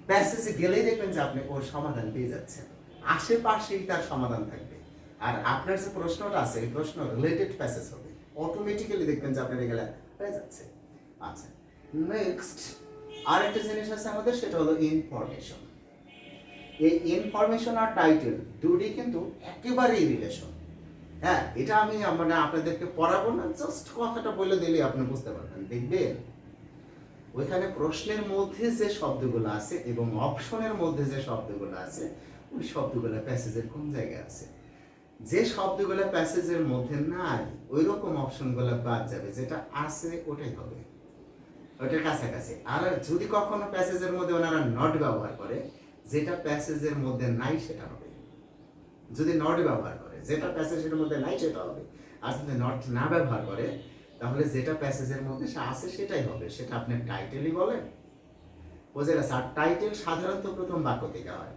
Speaker 1: প্যাসেজে গেলেই দেখবেন যে আপনি ওর সমাধান পেয়ে যাচ্ছেন, আশেপাশেই তার সমাধান থাকবে। আর আপনার যে প্রশ্নটা আছে এই প্রশ্ন রিলেটেড প্যাসেজ হবে, অটোমেটিক্যালি দেখবেন যে আপনার এগুলা হয়ে যাচ্ছে। আচ্ছা, নেক্সট আরেকটা জিনিস আছে আমাদের, সেটা হলো ইনফরমেশন। এই ইনফরমেশন আর টাইটেল দুটি কিন্তু একেবারেই রিলেশন। হ্যাঁ, এটা আমি মানে আপনাদেরকে পড়াবো না, জাস্ট কথাটা বলে দিলে আপনি বুঝতে পারবেন। দেখবেন ওইখানে প্রশ্নের মধ্যে যে শব্দগুলো আছে এবং অপশনের মধ্যে যে শব্দগুলো আছে, ওই শব্দগুলো প্যাসেজের কোন জায়গায় আছে। যে শব্দগুলো প্যাসেজের মধ্যে নাই ওই রকম অপশনগুলো বাদ যাবে, যেটা আছে ওটাই হবে, ওটার কাছাকাছি। আর যদি কখনো প্যাসেজের মধ্যে ওনারা নট ব্যবহার করে, যেটা প্যাসেজের মধ্যে নাই সেটা হবে। যদি নট ব্যবহার করে, যেটা প্যাসেজের মধ্যে নাই সেটা হবে। আর যদি নট না ব্যবহার করে, তাহলে যেটা প্যাসেজের মধ্যে আছে সেটাই হবে। সেটা আপনি টাইটেলই বলেন, বোঝা গেছে। আর টাইটেল সাধারণত প্রথম বাক্য থেকে হয়,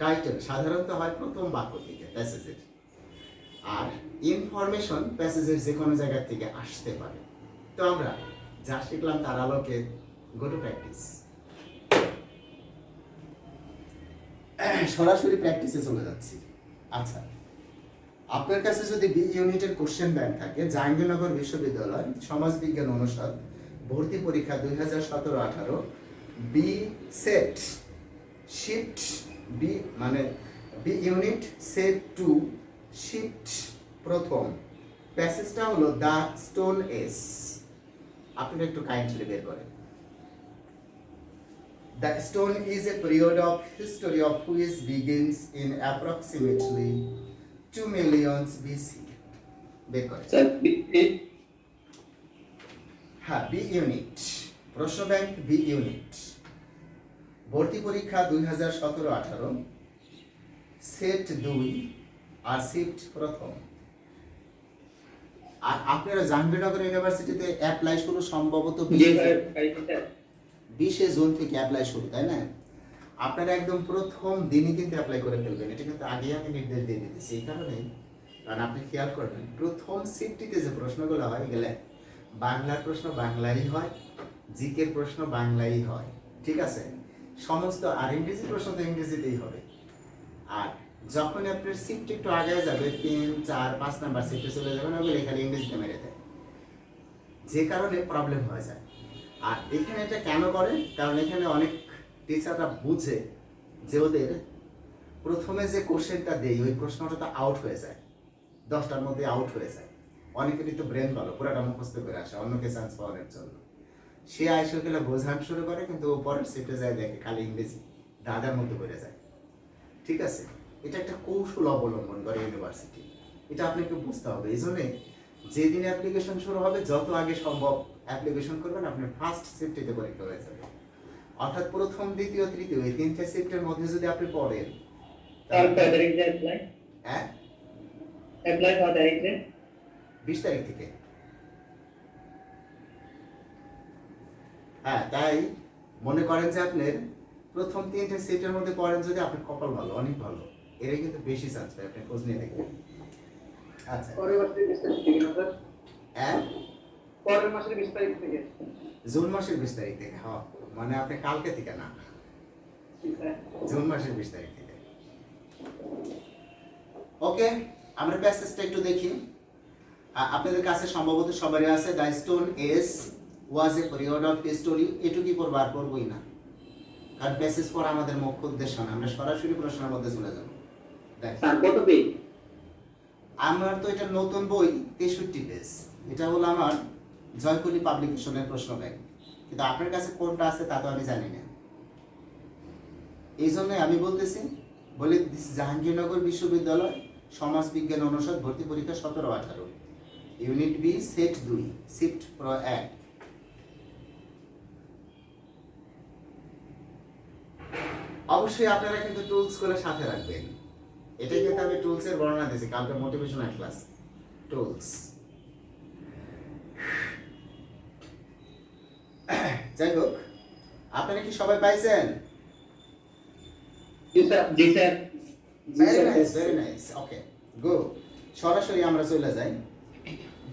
Speaker 1: টাইটেল সাধারণত হয় প্রথম বাক্য থেকে প্যাসেজের। আর ইনফরমেশন প্যাসেজের যে কোনো জায়গা থেকে আসতে পারে। তো আমরা যা শিখলাম তার আলোকে গো টু প্র্যাকটিস, সরাসরি প্র্যাকটিসে চলে যাচ্ছি। আচ্ছা, আপনার কাছে যদি বি ইউনিটের কোশ্চেন ব্যাংক থাকে, জাহাঙ্গীরনগর বিশ্ববিদ্যালয় সমাজবিজ্ঞান অনুষদ ভর্তি পরীক্ষা 2017-18 বি সেট শিফট বি মানে বি ইউনিট সেট 2 শিফট প্রথম প্যাসেজটা হলো দ্য স্টোন এজ। আপনারা একটু কাইন্ডলি বের করেন। The stone is a period of history of which begins in approximately 2 million BC. বের করেন।
Speaker 2: স্যার
Speaker 1: হ্যাঁ, বি ইউনিট, প্রশ্ন ব্যাংক বি ইউনিট, ভর্তি পরীক্ষা 2017-18 সেট 2 আর শিফট প্রথম। আর আপনারা জাহাঙ্গীরনগর ইউনিভার্সিটিতে অ্যাপ্লাই শুরু সম্ভবত 20 জুন থেকে অ্যাপ্লাই শুরু, তাই না? আপনারা একদম প্রথম দিনই কিন্তু অ্যাপ্লাই করে ফেলবেন, এটা কিন্তু আগে আমি নির্দেশ দিয়ে দিতেছি এই কারণেই, কারণ আপনি খেয়াল করবেন প্রথম শিফটিতে যে প্রশ্নগুলো হয় গেলে বাংলার প্রশ্ন বাংলাই হয়, জিকের প্রশ্ন বাংলাই হয়, ঠিক আছে? সমস্ত আর ইংরেজি প্রশ্ন তো ইংরেজিতেই হবে। আর যখন আপনার শিফট একটু আগে যাবে 3, 4, 5 নাম্বার শিফটে চলে যাবেন, ওগুলো এখানে ইংরেজিতে মেরে দেয়, যে কারণে প্রবলেম হয়ে যায়। আর এখানে এটা কেন করে? কারণ এখানে অনেক টিচাররা বুঝে যে ওদের প্রথমে যে কোশ্চেনটা দেয় ওই প্রশ্নটা তো আউট হয়ে যায়, 10টার মধ্যে আউট হয়ে যায়। অনেকেরই তো ব্রেন ভালো, পুরাটা মুখস্থ করে আসে অন্যকে চান্স পাওয়ার জন্য। সে আইসে গেলে বোঝান শুরু করে, কিন্তু ও পরের শিফটে যায় দেখে খালি ইংরেজি দাদার মধ্যে করে যায়, ঠিক আছে? এটা একটা কৌশল অবলম্বন করে ইউনিভার্সিটি, এটা আপনাকে বুঝতে হবে। এই জন্যে যেদিন অ্যাপ্লিকেশন শুরু হবে যত আগে সম্ভব অ্যাপ্লিকেশন করবেন, আপনার ফার্স্ট শিফটিতে পরীক্ষা হয়ে যাবে। অর্থাৎ প্রথম, দ্বিতীয়, তৃতীয় এই 3টে শিফটের মধ্যে যদি আপনি পড়েন, হ্যাঁ 20 তারিখ থেকে। হ্যাঁ, তাই মনে করেন যে আপনার প্রথম 3টে শিফটের মধ্যে পড়েন, যদি আপনার কপাল ভালো, অনেক ভালো, এরাই কিন্তু বেশি চান্স পায়, আপনি খোঁজ নিয়ে দেখবেন। আচ্ছা
Speaker 3: পরের মাসের 20 তারিখ থেকে না স্যার?
Speaker 1: হ্যাঁ
Speaker 3: পরের মাসের 20 তারিখ থেকে।
Speaker 1: জুন মাসের 20 তারিখ থেকে, হ্যাঁ মানে আপনি কালকে থেকে না,
Speaker 3: জি স্যার।
Speaker 1: জুন মাসের 20 তারিখ থেকে। ওকে, আমরা প্যাসেজটা একটু দেখি। আপনাদের কাছে সম্ভবত সবারই আছে, the stone age was a period of history. এটুকুই পড়বো, আর পড়বোই না, কারণ প্যাসেজ পড়া আমাদের মুখ্য উদ্দেশ্য না, আমরা সরাসরি প্রশ্নের মধ্যে চলে যাবো। দেখ
Speaker 2: স্যার কত পেজ?
Speaker 1: আমার তো এটা নতুন বই 63 পেজ, এটা হলো আমার জয়কলি পাবলিকেশনের প্রশ্ন ব্যাংক, কিন্তু আপনার কাছে কোনটা আছে তা তো আমি জানি না। এই জন্য আমি বলতেছি, বলে জাহাঙ্গীরনগর বিশ্ববিদ্যালয় সমাজ বিজ্ঞান অনুষদ ভর্তি পরীক্ষা 17-18 ইউনিট বি সেট 2 শিফট 1। অবশ্যই আপনারা কিন্তু টুলস গুলো সাথে রাখবেন। এটাই কিন্তু আমি টুলসের বর্ণনা দিয়েছি কালকে মোটিভেশনাল ক্লাস। টুলস, যাই হোক, আপনারা কি সবাই পাইছেন?
Speaker 2: জি স্যার, জি স্যার।
Speaker 1: ভেরি নাইস, ওকে গো। সরাসরি আমরা চলে যাই।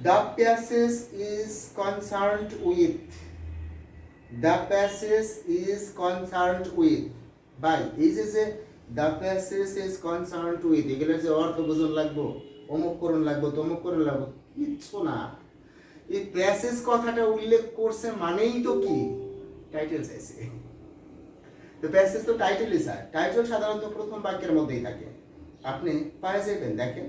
Speaker 1: The passage is concerned with, the passage is concerned with, ভাই এই যে the passage is concerned with, এগুলোর যে অর্থ বুঝন লাগবো, অমুক করণ লাগবো, তমুক করণ লাগবো, কিচ্ছু না। এই প্যাসেজ কথাটা উল্লেখ করছে মানেই তো কি টাইটেল চাইছে। তো প্যাসেজ তো টাইটেলই স্যার, টাইটেল সাধারণত প্রথম বাক্যের মধ্যেই থাকে, আপনি পায়ে যাবেন। দেখেন,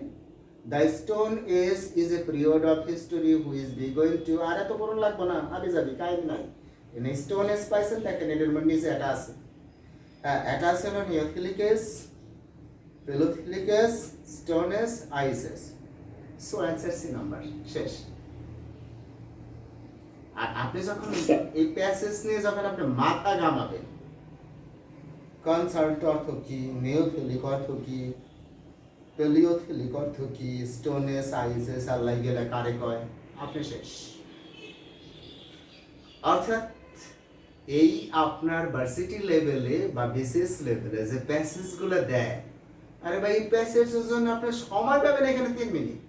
Speaker 1: the stone age is a period of history which be going to, আর এত বড় লাগবো না, আগে যাবি কাজ নাই। এনে স্টোন এজ পাইছেন, দেখেন এটার মধ্যে নিচে এটা আছে, এটা আছে না নিওথিলিকেস, পেলোথিলিকেস, স্টোনেস, আইসেস। সো অ্যান্সার সি নাম্বার, শেষ। আর আপনি যখন এই প্যাসেজ নিয়ে যখন আপনি মাথা ঘামাবেন, কনসার্ট অর্থ কি, নিওথিলিক অর্থ কি, পেলিওথিলিক অর্থ কি, স্টোনেস, আইসেস, আল্লাহ গেলে কারে কয়, আপনি শেষ। অর্থাৎ এই আপনার ভার্সিটি লেভেলে বা বিসিএস লেভেলে যে প্যাসেজগুলো দেয়, আরে ভাই এই প্যাসেজের জন্য আপনি সময় পাবেন এখানে 3 মিনিট,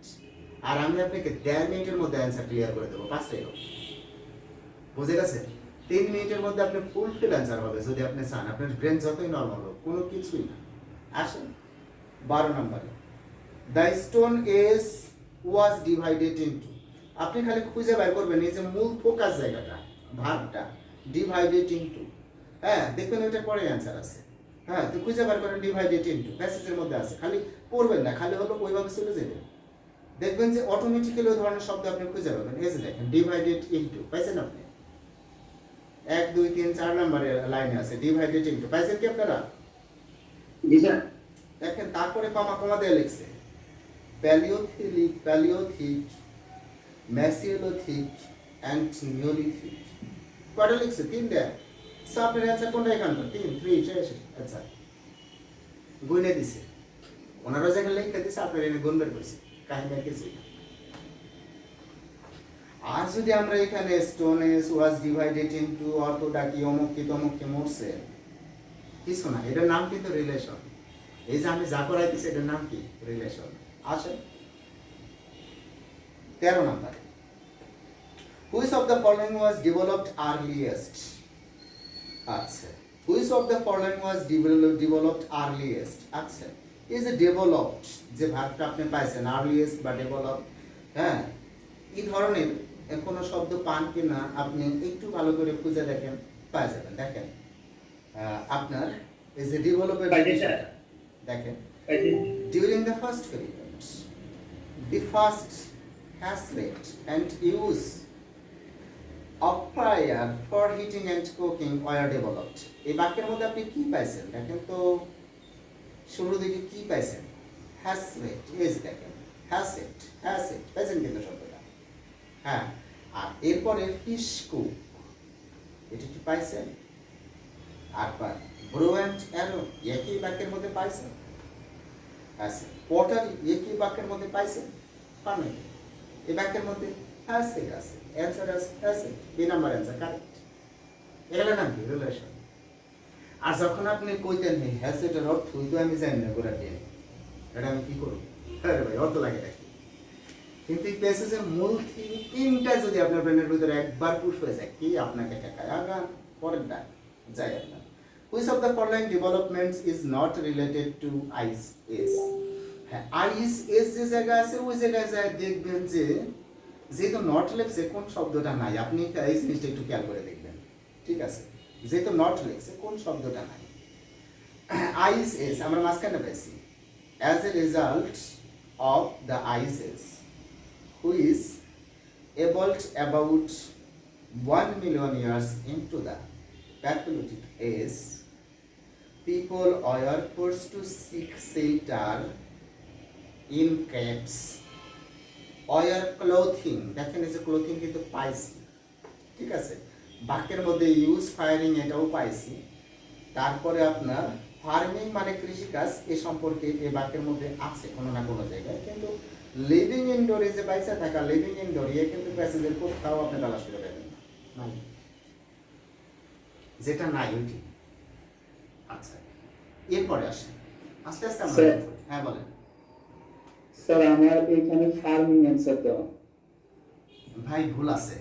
Speaker 1: আর আমি আপনাকে 1.5 মিনিটের মধ্যে অ্যান্সার ক্লিয়ার করে দেবো, 5টাই হোক। বুঝে গেছে? 3 মিনিটের মধ্যে আপনি ফুলফিল অ্যান্সার হবে যদি আপনি চান, আপনার ব্রেন যতই নর্মাল হোক, কোনো কিছুই না। আসেন 12 নম্বরে, the stone age was divided into, আপনি খালি খুঁজে বের করবেন এই যে মূল ফোকাস জায়গাটা, ভাগটা, ডিভাইডেড ইনটু, হ্যাঁ দেখবেন ওইটা পরে অ্যান্সার আছে। হ্যাঁ, তো খুঁজে বের করেন ডিভাইডেড ইনটু, প্যাসেজের মধ্যে আছে, খালি পড়বেন না, খালি হলো ওইভাবে চলে যাবেন, দেখবেন যে অটোমেটিক্যালি ওই ধরনের শব্দ আপনি খুঁজে পাবেন। এই যে দেখেন ডিভাইডেড ইনটু, পাইছেন আপনি? 1 2 3 4 নম্বরের লাইনে আছে ডিভাইডেড ইনটু, পাইছেন কি আপনারা?
Speaker 2: জি স্যার।
Speaker 1: দেখেন তারপরে কমা কমা দিয়ে লিখছে, প্যালিওথিলিক, প্যালিওথিক, ম্যাসিওলিথিক অ্যান্ড নিওলিথিক। কয়টা লিখছে? 3টা। সো আপনার অ্যান্সার কোনটা এখানকার? 3 3 শেষ। আচ্ছা, গুণে দিছে, ওনারা যেখানে লিখে দিছে আপনার এনে গুণ বের করছে, কাহিনী আর কিছুই না। আর যদি আমরা এখানে স্টোনেস ওয়াজ ডিভাইডেড ইনটু অর্থটা কি, অমুক কি তমুক কি মরছে, কিছু না, এটার নাম কিন্তু রিলেশন। এই যে আমি যা করাইতেছি এটার নাম কি? রিলেশন। আসেন 13 নম্বরে, which of the following was developed earliest. আচ্ছা, which of the following was developed earliest. আচ্ছা, এই যে ডেভেলপড যে ভাগটা আপনি পাইছেন, আর্লিয়েস্ট বা ডেভেলপ, হ্যাঁ এই ধরনের কোনো শব্দ পান কিনা আপনি একটু ভালো করে খুঁজে দেখেন, পাওয়া যাবেন। দেখেন আপনার এই যে ডেভেলপের দেখেন, during the first period the first hazard and use of fire for heating and cooking were developed. এই বাক্যের মধ্যে আপনি কি পাইছেন দেখেন তো, শুরু দিকে কি পাইছেন? হ্যাসেট, এই যে দেখেন হ্যাসেট, হ্যাসেট পাইছেন কিন্তু শব্দটা, হ্যাঁ। আর এরপরে ফিশ কুক, এটা কি পাইছেন? আর ব্রো অ্যান্ড অ্যারো একই বাক্যের মধ্যে পাইছেন। আচ্ছা, পটারি একই বাক্যের মধ্যে পাইছেন? পান নাই, এই বাক্যের মধ্যে হ্যাসেট আছে, অ্যান্সার আছে হ্যাসেট, বি নাম্বার অ্যান্সার কারেক্ট। এগুলোর নাম কি? রিলেশন। আর যখন আপনি কইতেন হ্যাসেটের অর্থ তো আমি জানি না গোড়া দিয়ে, এটা আমি কি করব? আরে ভাই অর্থ লাগে নাকি? কিন্তু এই প্যাসেজের মূল থিঙ্কিংটা যদি আপনার ব্রেনের ভিতরে একবার পুশ হয়ে যায়, কি আপনাকে ঠেকায় আগান পরের ডাক যাই আপনার which of the following developments is not related to ice age. হ্যাঁ, আইস এস যে জায়গা আছে ওই জায়গায় যায় দেখবেন যে যেহেতু নট লেখছে কোন শব্দটা নাই, আপনি এই জিনিসটা একটু খেয়াল করে দেখবেন, ঠিক আছে? যেহেতু নট লেখছে কোন শব্দটা নাই, আইস এস আমরা মাঝখানে পেয়েছি as a result of the ice age which evolved about 1 million years into the Paleolithic age, people were forced to seek shelter in caves, wear clothing, দেখেন এই যে ক্লোথিং কিন্তু পাইছি, ঠিক আছে? বাক্যের মধ্যে ইউজ ফায়ারিং এটাও পাইছি। তারপরে আপনার ফার্মিং মানে কৃষিকাজ এ সম্পর্কে এই বাক্যের মধ্যে আছে কোনো না কোনো জায়গায়, কিন্তু লিভিং ইনডোরে যে বাইসা থাকা লিভিং ইনডোর ইয়ে কিন্তু প্যাসেজের কোথাও আপনি তালাশ করে পাবেন না, নাই, যেটা নাই ওইটি। আচ্ছা, এরপরে আসেন আস্তে আস্তে আমরা
Speaker 4: স্যার।
Speaker 1: হ্যাঁ বলেন।
Speaker 4: স্যার আমার এখানে ফার্মিং অ্যান্সার দেওয়া।
Speaker 1: ভাই ভুল আছে।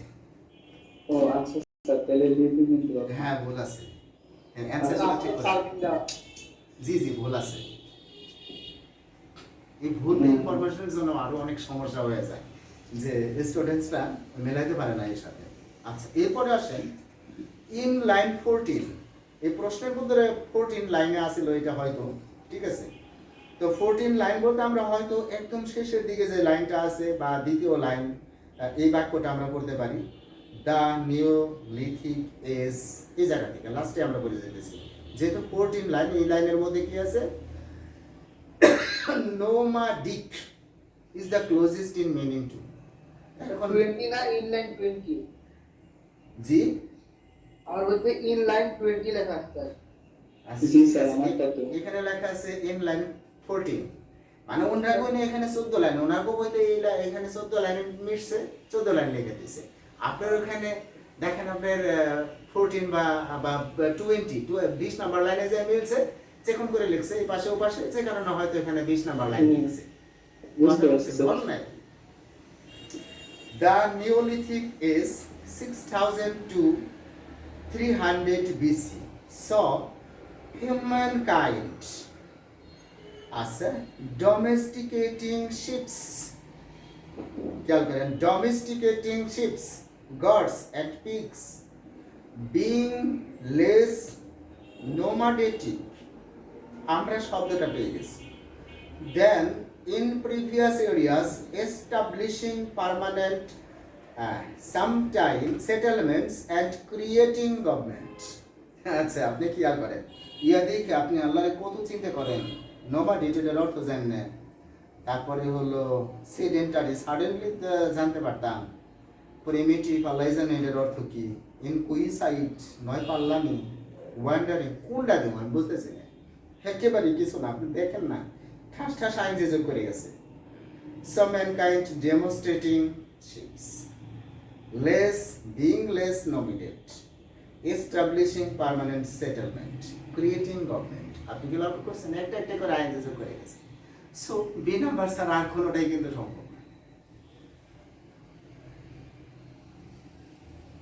Speaker 4: ও আচ্ছা স্যার, তাহলে লিভিং ইন দ্য
Speaker 1: হ্যাঁ ভুল আছে, অ্যানসার ঠিক আছে।
Speaker 3: সার্ভিং দেওয়া।
Speaker 1: জি জি ভুল আছে। এই ভুল ইনফরমেশনের জন্য আরো অনেক সমস্যা হয়ে যায় যে স্টুডেন্টসরা মেলাইতে পারে না এর সাথে। আচ্ছা, এরপরে আসেন ইন লাইন 14, এই প্রশ্নের মধ্যে 14 লাইনে আসিল এটা হয়তো, ঠিক আছে? তো 14 লাইন বলতে আমরা হয়তো একদম শেষের দিকে যে লাইনটা আছে বা দ্বিতীয় লাইন, এই বাক্যটা আমরা করতে পারি দ্য নিওলিথিক এজ, এই জায়গা থেকে লাস্টে আমরা বলে যেতেছি। যেহেতু 14 লাইন, এই লাইনের মধ্যে কি আছে? nomadic is the closest in meaning to, এখন
Speaker 3: 20 না ইনলাইন 20?
Speaker 1: জি
Speaker 3: আমার বলতে ইনলাইন 20 লেখা আছে।
Speaker 4: জি স্যার, আমারটা তো।
Speaker 1: এখানে লেখা আছে ইন লাইন 14, মানে ওনার বইনে এখানে 14 লাইন, ওনার বইতে এই এখানে 14 লাইন মিশছে, 14 লাইন লিখে দিয়েছে। আপনার ওখানে দেখেন আপনার 14 বা 20 নাম্বার লাইনে যে মিলছে চেকন করে লিখছে এই পাশে ও পাশে, যে কারণে হয়তো এখানে 20 নাম্বার লাইন লিখছে।
Speaker 4: বুঝতে পারছি sir.
Speaker 1: The Neolithic is 6000 to 300 BC saw humankind as domesticating ships, খেয়াল করেন, domesticating ships, goats and pigs, being less nomadic, আমরা শব্দটা পেয়ে গেছি। Then in previous areas establishing permanent sometime settlements and creating government. আচ্ছা, আপনি খেয়াল করেন ইয়া দেখে আপনি আল্লাহরে কত চিন্তা করেন, নোমাডিক এটার অর্থ জানেন, তারপরে হলো সেডেন্টারি সাডেনলি জানতে পারতাম, প্রিমিটিভ আল্লাহ জানে এটার অর্থ কি, ইনকুইসাইট নয় পাল্লামি, ওয়ান্ডারিং কোনটা দেব আমি বুঝতেছি না, একেবারে কিছু না, আপনি দেখেন না ঠাস ঠাস আইন যে যোগ করে গেছে। Some mankind demonstrating ships, less being less nominated, establishing permanent settlement, creating government, আপনি কি লক্ষ্য করছেন একটা একটা করে আইন যে যোগ করে গেছে। সো বি নাম্বার স্যার আর কোনোটাই কিন্তু সম্ভব না।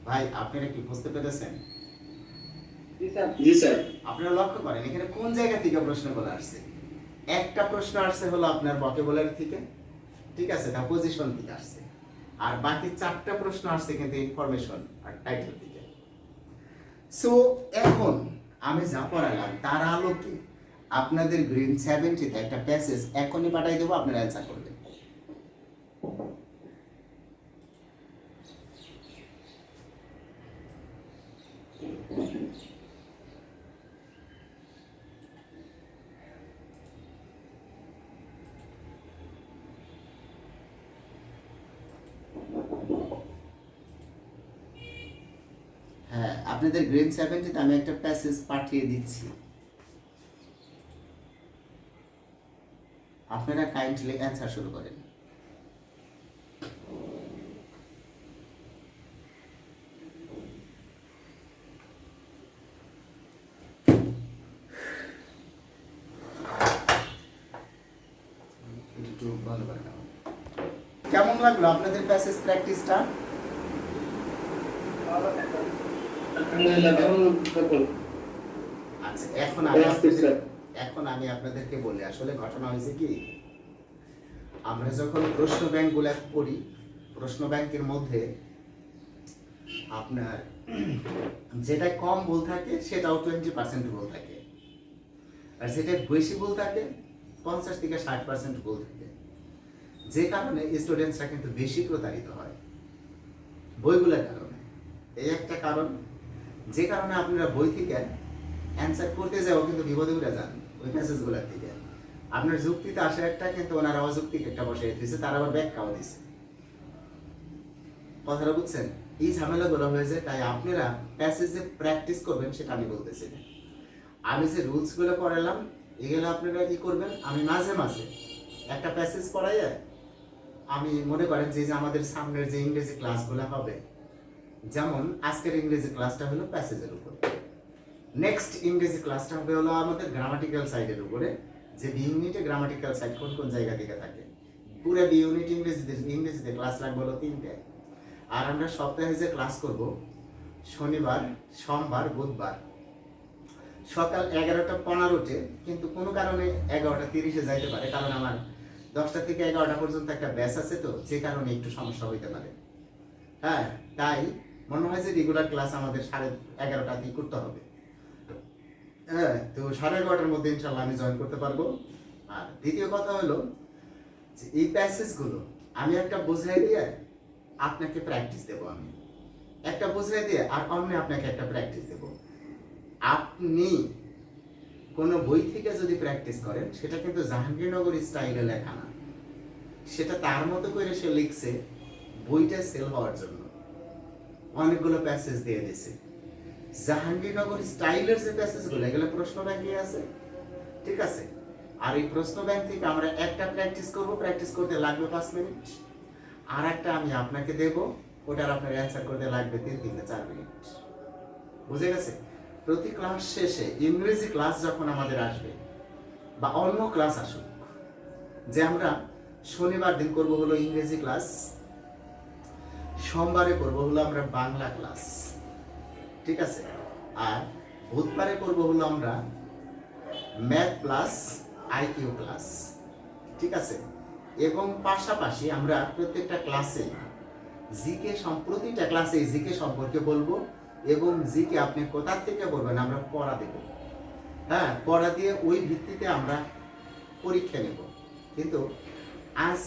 Speaker 1: ভাই আপনারা কি বুঝতে পেরেছেন?
Speaker 3: জি স্যার।
Speaker 4: জি স্যার।
Speaker 1: আপনারা লক্ষ্য করেন এখানে কোন জায়গা থেকে প্রশ্নগুলো আসছে। একটা প্রশ্ন আসছে হলো আপনার ভোকাবুলারি থেকে, ঠিক আছে, তা পজিশন থেকে আসছে, আর বাকি 4টা প্রশ্ন আসছে কিন্তু ইনফরমেশন আর টাইটেল থেকে। সো এখন আমি যা পড়ালাম তার আলোকে আপনাদের গ্রিন 70-তে একটা প্যাসেজ এখনই পাঠাই দেবো, আপনারা অ্যান্সার করবেন। হ্যাঁ, আপনাদের গ্রেড 70-তে আমি একটা প্যাসেজ পাঠিয়ে দিচ্ছি, আপনারা কাইন্ডলি অ্যান্সার শুরু করেন। একটু বন্ধ করে দাও। কেমন কেমন লাগলো আপনাদের প্যাসেজ প্র্যাকটিসটা? আচ্ছা, এখন আমি আপনাদেরকে বলি আসলে ঘটনা হয়েছে কি, আমরা যখন প্রশ্ন ব্যাংকগুলো পড়ি, প্রশ্ন ব্যাংকের মধ্যে আপনার যেটা কম ভুল থাকে সেটাও 20% ভুল থাকে, আর যেটা বেশি ভুল থাকে 50 থেকে 60% ভুল থাকে, যে কারণে স্টুডেন্টসরা কিন্তু বেশি প্রতারিত হয় বইগুলোর কারণে। এই একটা কারণ, যে কারণে আপনারা বই থেকে অ্যান্সার করতে যাও কিন্তু বিপদে উঠে যান ওই প্যাসেজগুলোর থেকে। আপনার যুক্তিতে আসে একটা, কিন্তু ওনারা অযৌক্তিক একটা বসে দিয়েছে, তারা আবার ব্যাখ্যাও দিছে। কথাটা বুঝছেন? এই ঝামেলাগুলো হয়ে যায়। তাই আপনারা প্যাসেজ যে প্র্যাকটিস করবেন সেটা আমি বলতেছি না। আমি যে রুলসগুলো পড়ালাম এগুলো আপনারা কি করবেন, আমি মাঝে মাঝে একটা প্যাসেজ পড়াইয়া, আমি মনে করেন যে আমাদের সামনের যে ইংরেজি ক্লাসগুলো হবে, যেমন আজকের ইংরেজি ক্লাসটা হলো প্যাসেজের উপরে, নেক্সট ইংরেজি ক্লাসটা হবে হলো আমাদের গ্রামাটিক্যাল সাইডের উপরে, যে বি ইউনিটে গ্রামাটিক্যাল সাইড কোন কোন জায়গা থেকে থাকে। পুরো বি ইউনিট ইংরেজিতে ক্লাস রাখবো হলো 3টে। আর আমরা সপ্তাহে যে ক্লাস করব শনিবার, সোমবার, বুধবার সকাল 11:15-তে, কিন্তু কোনো কারণে 11:30-এ যাইতে পারে, কারণ আমার 10টা থেকে 11টা পর্যন্ত একটা ব্যাচ আছে, তো যে কারণে একটু সমস্যা হইতে পারে। হ্যাঁ, তাই মনে হয় যে রেগুলার ক্লাস আমাদের 11:30-তেই করতে হবে। হ্যাঁ, তো 11:30-টার মধ্যে ইনশাল্লাহ আমি জয়েন করতে পারবো। আর দ্বিতীয় কথা হলো যে এই প্যাসেজগুলো আমি একটা বুঝাই দিয়ে আপনাকে প্র্যাকটিস দেবো, আমি একটা বুঝাই দিয়ে আর অন্য আপনাকে একটা প্র্যাকটিস দেবো। আপনি কোনো বই থেকে যদি প্র্যাকটিস করেন সেটা কিন্তু জাহাঙ্গীরনগর স্টাইলে লেখা না, সেটা তার মতো করে সে লিখছে বইটা সেল হওয়ার জন্য, অনেকগুলো প্যাসেজ দিয়ে দিয়েছে। জাহাঙ্গীরনগর স্টাইলের যে প্যাসেজগুলো এগুলো প্রশ্ন ব্যাংকে আছে, ঠিক আছে? আর এই প্রশ্ন ব্যাংক থেকে আমরা একটা প্র্যাকটিস করব, প্র্যাকটিস করতে লাগবে 5 মিনিট, আর একটা আমি আপনাকে দেব, ওটার আপনার অ্যান্সার করতে লাগবে 3 থেকে 4 মিনিট। বুঝে গেছে? প্রতি ক্লাস শেষে ইংরেজি ক্লাস যখন আমাদের আসবে বা অন্য ক্লাস আসুক, যে আমরা শনিবার দিন করব হলো ইংরেজি ক্লাস, সোমবারে করব হলো আমরা বাংলা ক্লাস, ঠিক আছে? আর বুধবারে করব হলো আমরা ম্যাথ প্লাস আইকিউ ক্লাস, ঠিক আছে? এবং পাশাপাশি আমরা প্রত্যেকটা ক্লাসে জিকে, প্রতিটা ক্লাসে জিকে সম্পর্কে বলবো, এবং জিকে আপনি কোথা থেকে বলবেন আমরা পড়া দেব। হ্যাঁ, পড়া দিয়ে ওই ভিত্তিতে আমরা পরীক্ষা নেব। কিন্তু আজ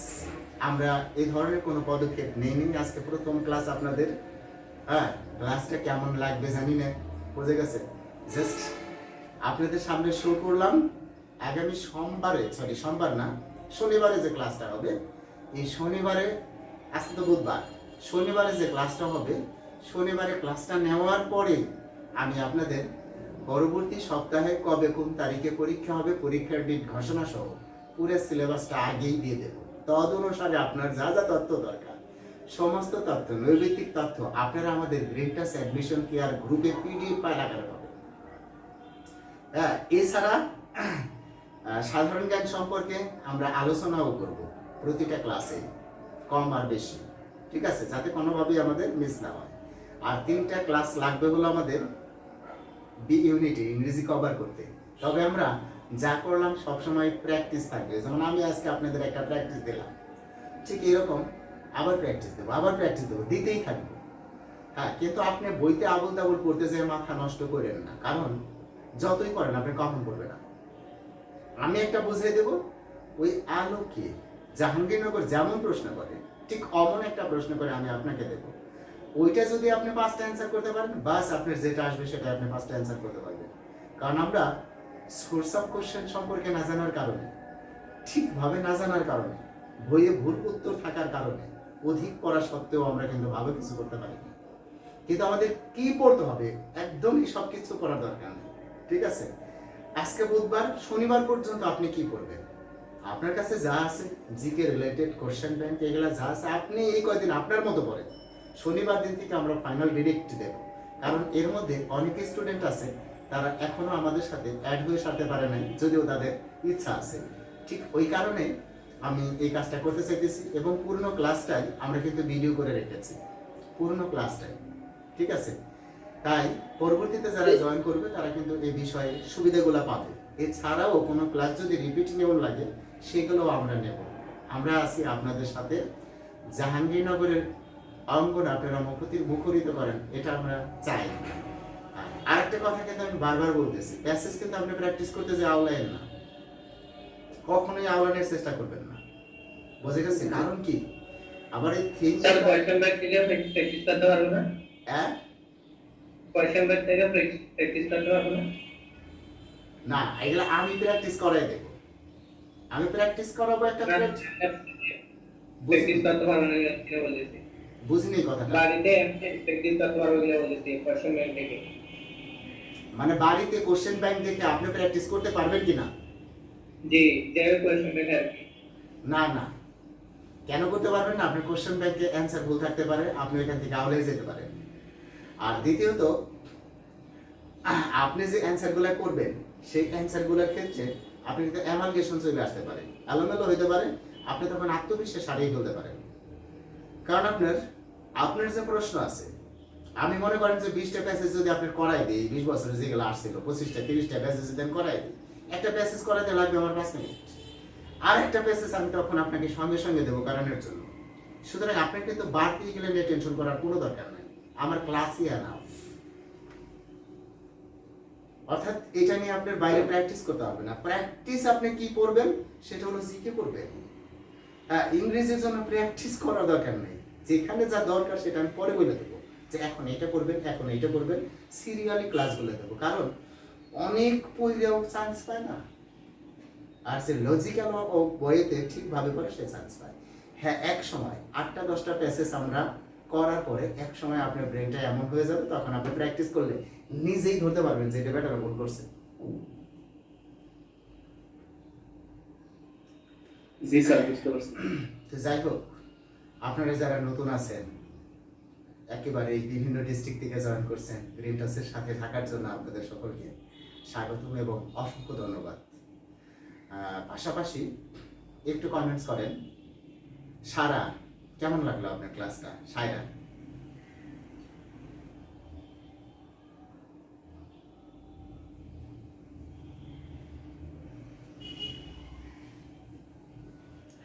Speaker 1: আমরা এই ধরনের কোনো পদক্ষেপ নেইনি, আজকে প্রথম ক্লাস আপনাদের। হ্যাঁ, ক্লাসটা কেমন লাগবে জানি না, বুঝে গেছে? জাস্ট আপনাদের সামনে শো করলাম। আগামী সোমবার না, শনিবারে যে ক্লাসটা হবে, এই শনিবারে, আজকে তো বুধবার, শনিবারে যে ক্লাসটা হবে, শনিবারে ক্লাসটা নেওয়ার পরে আমি আপনাদের পরবর্তী সপ্তাহে কবে কোন তারিখে পরীক্ষা হবে, পরীক্ষার ডেট ঘোষণা সহ পুরো সিলেবাসটা আগেই দিয়ে দেব। তদ অনুসারে আপনার যা যা তথ্য দরকার, সমস্ত তথ্য, নৈর্ব্যক্তিক তথ্য আপনারা আমাদের গ্রিনটাস অ্যাডমিশন কেয়ার গ্রুপে পিডিএফ ফাইল আকারে পাবেন। হ্যাঁ, এছাড়া সাধারণ জ্ঞান সম্পর্কে আমরা আলোচনাও করব প্রতিটা ক্লাসে, কম আর বেশি, ঠিক আছে? যাতে কোনোভাবেই আমাদের মিস না হয়। আর 3টা ক্লাস লাগবে হলো আমাদের বি ইউনিটে ইংরেজি কভার করতে। তবে আমরা যা করলাম সবসময় প্র্যাকটিস থাকবে, যেমন আমি আজকে আপনাদের একটা প্র্যাকটিস দিলাম, ঠিক এরকম আবার প্র্যাকটিস দেবো, দিতেই থাকবো। হ্যাঁ, কিন্তু আপনি বইতে আবল তাবল পড়তে যেয়ে মাথা নষ্ট করেন না, কারণ যতই করেন আপনি কখন পড়বে না। আমি একটা বুঝিয়ে দেব, ওই আলোকে জাহাঙ্গীরনগর যেমন প্রশ্ন করে ঠিক অমন একটা প্রশ্ন করে আমি আপনাকে দেব। ওইটা যদি আপনি 5টা অ্যান্সার করতে পারেন, বাস আপনার যেটা আসবে সেটা আপনি 5টা অ্যান্সার করতে পারবেন। কারণ আমরা সোর্স অফ কোশ্চেন সম্পর্কে না জানার কারণে, ঠিকভাবে না জানার কারণে, বইয়ে ভুল উত্তর থাকার কারণে, অধিক পড়া সত্ত্বেও আমরা কিন্তু ভালো কিছু করতে পারি না। কিন্তু আমাদের কি পড়তে হবে, একদমই সব কিছু করার দরকার নেই, ঠিক আছে? আজকে বুধবার, শনিবার পর্যন্ত আপনি কি করবেন? আপনার কাছে যা আছে জিকে রিলেটেড কোশ্চেন ব্যাংক এগুলা যা আছে আপনি এই কয়দিন আপনার মতো পড়েন। শনিবার দিন থেকে আমরা ফাইনাল ডিরেক্ট দেব, কারণ এর মধ্যে অনেক স্টুডেন্ট আছে তারা এখনো আমাদের সাথে অ্যাড হয়ে সারতে পারে নাই, যদিও তাদের ইচ্ছা আছে। ঠিক ওই কারণে আমি এই কাজটা করতে চাইতেছি এবং পূর্ণ ক্লাসটাই আমরা কিন্তু ভিডিও করে রেখেছি, পূর্ণ ক্লাসটাই, ঠিক আছে? তাই পরবর্তীতে যারা জয়েন করবে তারা কিন্তু এই বিষয়ে সুবিধাগুলো পাবে। এছাড়াও কোনো ক্লাস যদি রিপিট নেওয়া লাগে সেগুলোও আমরা নেব। আমরা আছি আপনাদের সাথে। জাহাঙ্গীরনগরের অঙ্গন আপনারা মুখরিত করেন, এটা আমরা চাই। আর একটা কথা কিন্তু আমি বারবার বলতেছি, প্যাসেজ কিন্তু আপনি প্র্যাকটিস করতে যে আওলাইন না, কখনোই আওলানের চেষ্টা করবেন না, বুঝে গেছে? কারণ কি, আবার এই
Speaker 2: স্যার কোয়েশ্চেন ব্যাংক থেকে প্র্যাকটিস করতে পারবো না?
Speaker 1: হ্যাঁ
Speaker 2: কোয়েশ্চেন ব্যাংক থেকে প্র্যাকটিস করতে পারবো না?
Speaker 1: না, এগুলো আমি প্র্যাকটিস করাই দেব। আমি প্র্যাকটিস করাবো একটা
Speaker 2: প্র্যাকটিস করতে পারবো না কি বলেছি?
Speaker 1: বুঝিনি কথাটা।
Speaker 2: বাড়িতে প্র্যাকটিস করতে পারবো কি বলেছি কোয়েশ্চেন ব্যাংক থেকে?
Speaker 1: মানে বাড়িতে কোশ্চেন ব্যাংক দেখে আপনি প্র্যাকটিস করতে পারবেন কিনা?
Speaker 2: জি, যে কোয়েশ্চেন ব্যাংক আর কি।
Speaker 1: না না, কেন করতে পারবেন না? আপনার কোশ্চেন ব্যাংকে অ্যান্সার ভুল থাকতে পারে, আপনি এখান থেকে আউলে যেতে পারেন। আর দ্বিতীয়ত, আপনি যে অ্যান্সারগুলো করবেন সেই অ্যান্সারগুলোর ক্ষেত্রে আপনি কিন্তু অ্যামালগেশন চলে আসতে পারে, এলোমেলো হইতে পারে, আপনি তখন আত্মবিশ্বাস হারিয়ে ফেলতে পারেন। কারণ আপনার যে প্রশ্ন আছে, আমি মনে করেন যে 20টা প্যাসেজ যদি আপনি করাই দিই, 20 বছরে যেগুলো আসছিল 25টা 30টা প্যাসেজ যদি আমি করাই দিই, একটা প্যাসেজ করাতে লাগবে আমার 5 মিনিট, আর একটা প্যাসেজ আমি তখন আপনাকে সঙ্গে সঙ্গে দেবো কারণের জন্য। সুতরাং আপনার কিন্তু বাড়তি এগুলো নিয়ে টেনশন করার কোনো দরকার নেই, আমার ক্লাসই এনাফ। অর্থাৎ এটা নিয়ে আপনার বাইরে প্র্যাকটিস করতে হবে না। প্র্যাকটিস আপনি কি করবেন সেটা হলো জিকে পড়বেন। হ্যাঁ, ইংরেজির জন্য প্র্যাকটিস করার দরকার নেই, যেখানে যা দরকার সেটা আমি পরে বলে দেবো যে এখন এটা করবেন, এখন এটা করবেন, সিরিয়ালি ক্লাসগুলো দেবো। কারণ অনেক পড়লেও চান্স পায় না, আর সে লজিক্যাল ও বইতে ঠিকভাবে করে সে চান্স পায়। হ্যাঁ, এক সময় 8টা 10টা প্যাসেজ আমরা করার পরে এক সময় আপনার ব্রেনটা এমন হয়ে যাবে, তখন আপনি প্র্যাকটিস করলে নিজেই ধরতে পারবেন যে এটা বেটার ভুল করছে।
Speaker 4: জি স্যার, বুঝতে পারছি।
Speaker 1: তো যাই হোক, আপনারা যারা নতুন আছেন, একেবারে এই বিভিন্ন ডিস্ট্রিক্ট থেকে জয়েন করছেন, গ্রিন টাচের সাথে থাকার জন্য আপনাদের সকলকে স্বাগতম এবং অসংখ্য ধন্যবাদ। পাশাপাশি একটু কমেন্টস করেন, সারা কেমন লাগলো আপনার ক্লাসটা? সায়রা,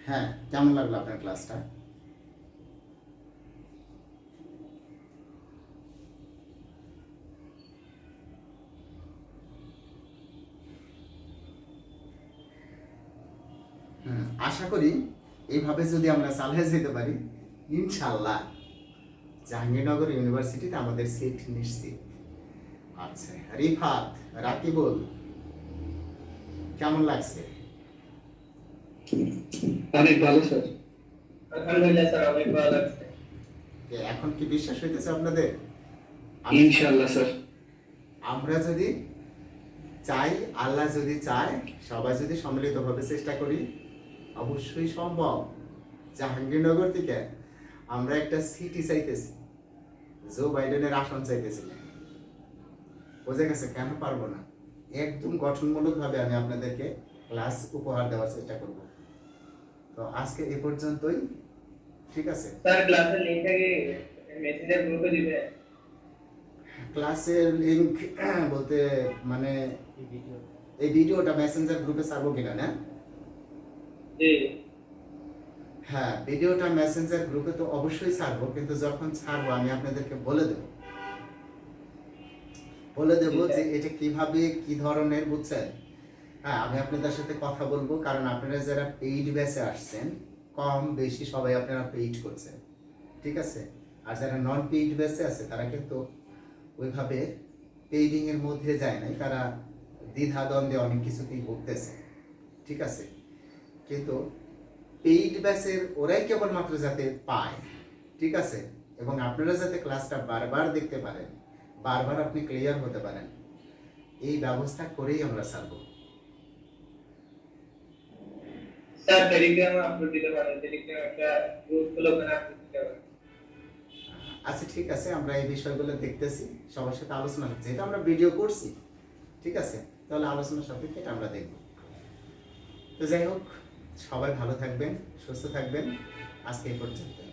Speaker 1: হ্যাঁ কেমন লাগলো আপনার ক্লাসটা? আশা করি এইভাবে যদি আমরা চালিয়ে যেতে পারি, ইনশাল্লাহ জাহাঙ্গীরনগর ইউনিভার্সিটিতে আমাদের সিট নিশ্চিত। আচ্ছা, রিফাত, রাকিবুল, কেমন লাগছে?
Speaker 4: অনেক ভালো স্যার।
Speaker 2: আলহামদুলিল্লাহ স্যার, অনেক ভালো লাগছে।
Speaker 1: এখন কি বিশ্বাস হইতেছে আপনাদের?
Speaker 4: ইনশাআল্লাহ স্যার।
Speaker 1: আমরা যদি চাই, আল্লাহ যদি চায়, সবাই যদি সম্মিলিতভাবে চেষ্টা করি, অবশ্যই সম্ভব। জাহাঙ্গীরনগর থেকে আমরা একটা সিটি চাইতেছি, জো বাইডেনের আসন চাইতেছি, বোঝা গেছে? কেন পারবো না? একদম গঠনমূলকভাবে আমি আপনাদেরকে ক্লাস উপহার দেওয়ার চেষ্টা করব। তো আজকে এ পর্যন্তই, ঠিক আছে?
Speaker 2: স্যার ক্লাসের লিংকটা কি মেসেঞ্জার গ্রুপে দিবে?
Speaker 1: ক্লাসের লিংক বলতে মানে এই ভিডিওটা মেসেঞ্জার গ্রুপে ছাড়বো কিনা? না,
Speaker 2: জি
Speaker 1: হ্যাঁ, ভিডিওটা মেসেঞ্জার গ্রুপে তো অবশ্যই ছাড়বো, কিন্তু যখন ছাড়বো আমি আপনাদেরকে বলে দেব যে এটা কিভাবে কি ধরনের, বুঝছেন? হ্যাঁ, আমি আপনাদের সাথে কথা বলবো, কারণ আপনারা যারা পেইড ব্যাচে আসছেন, কম বেশি সবাই আপনারা পেইড করছেন, ঠিক আছে? আর যারা নন পেইড ব্যাচে আছে তারা কিন্তু ওইভাবে পেইডিং এর মধ্যে যায় নাই, তারা দ্বিধা দ্বন্দ্বে অনেক কিছুতেই ভুগতেছে, ঠিক আছে? কিন্তু পেইড ব্যাচের ওরাই কেবলমাত্র যাতে পায়, ঠিক আছে? এবং আপনারা যাতে ক্লাসটা বারবার দেখতে পারেন, বারবার আপনি ক্লিয়ার হতে পারেন, এই ব্যবস্থা করেই আমরা ছাড়বো।
Speaker 2: স্যার টেলিগ্রামে আপলোড দিতে পারেন, টেলিগ্রাম একটা গ্রুপ খুলে ওখানে আপলোড দিতে পারেন।
Speaker 1: আচ্ছা, ঠিক আছে, আমরা এই বিষয়গুলো দেখতেছি, সবার সাথে আলোচনা হচ্ছে, যেটা আমরা ভিডিও করছি, ঠিক আছে? তাহলে আলোচনার সাপেক্ষে এটা আমরা দেখব। তো যাই হোক, সবাই ভালো থাকবেন, সুস্থ থাকবেন। আজকে এই পর্যন্ত।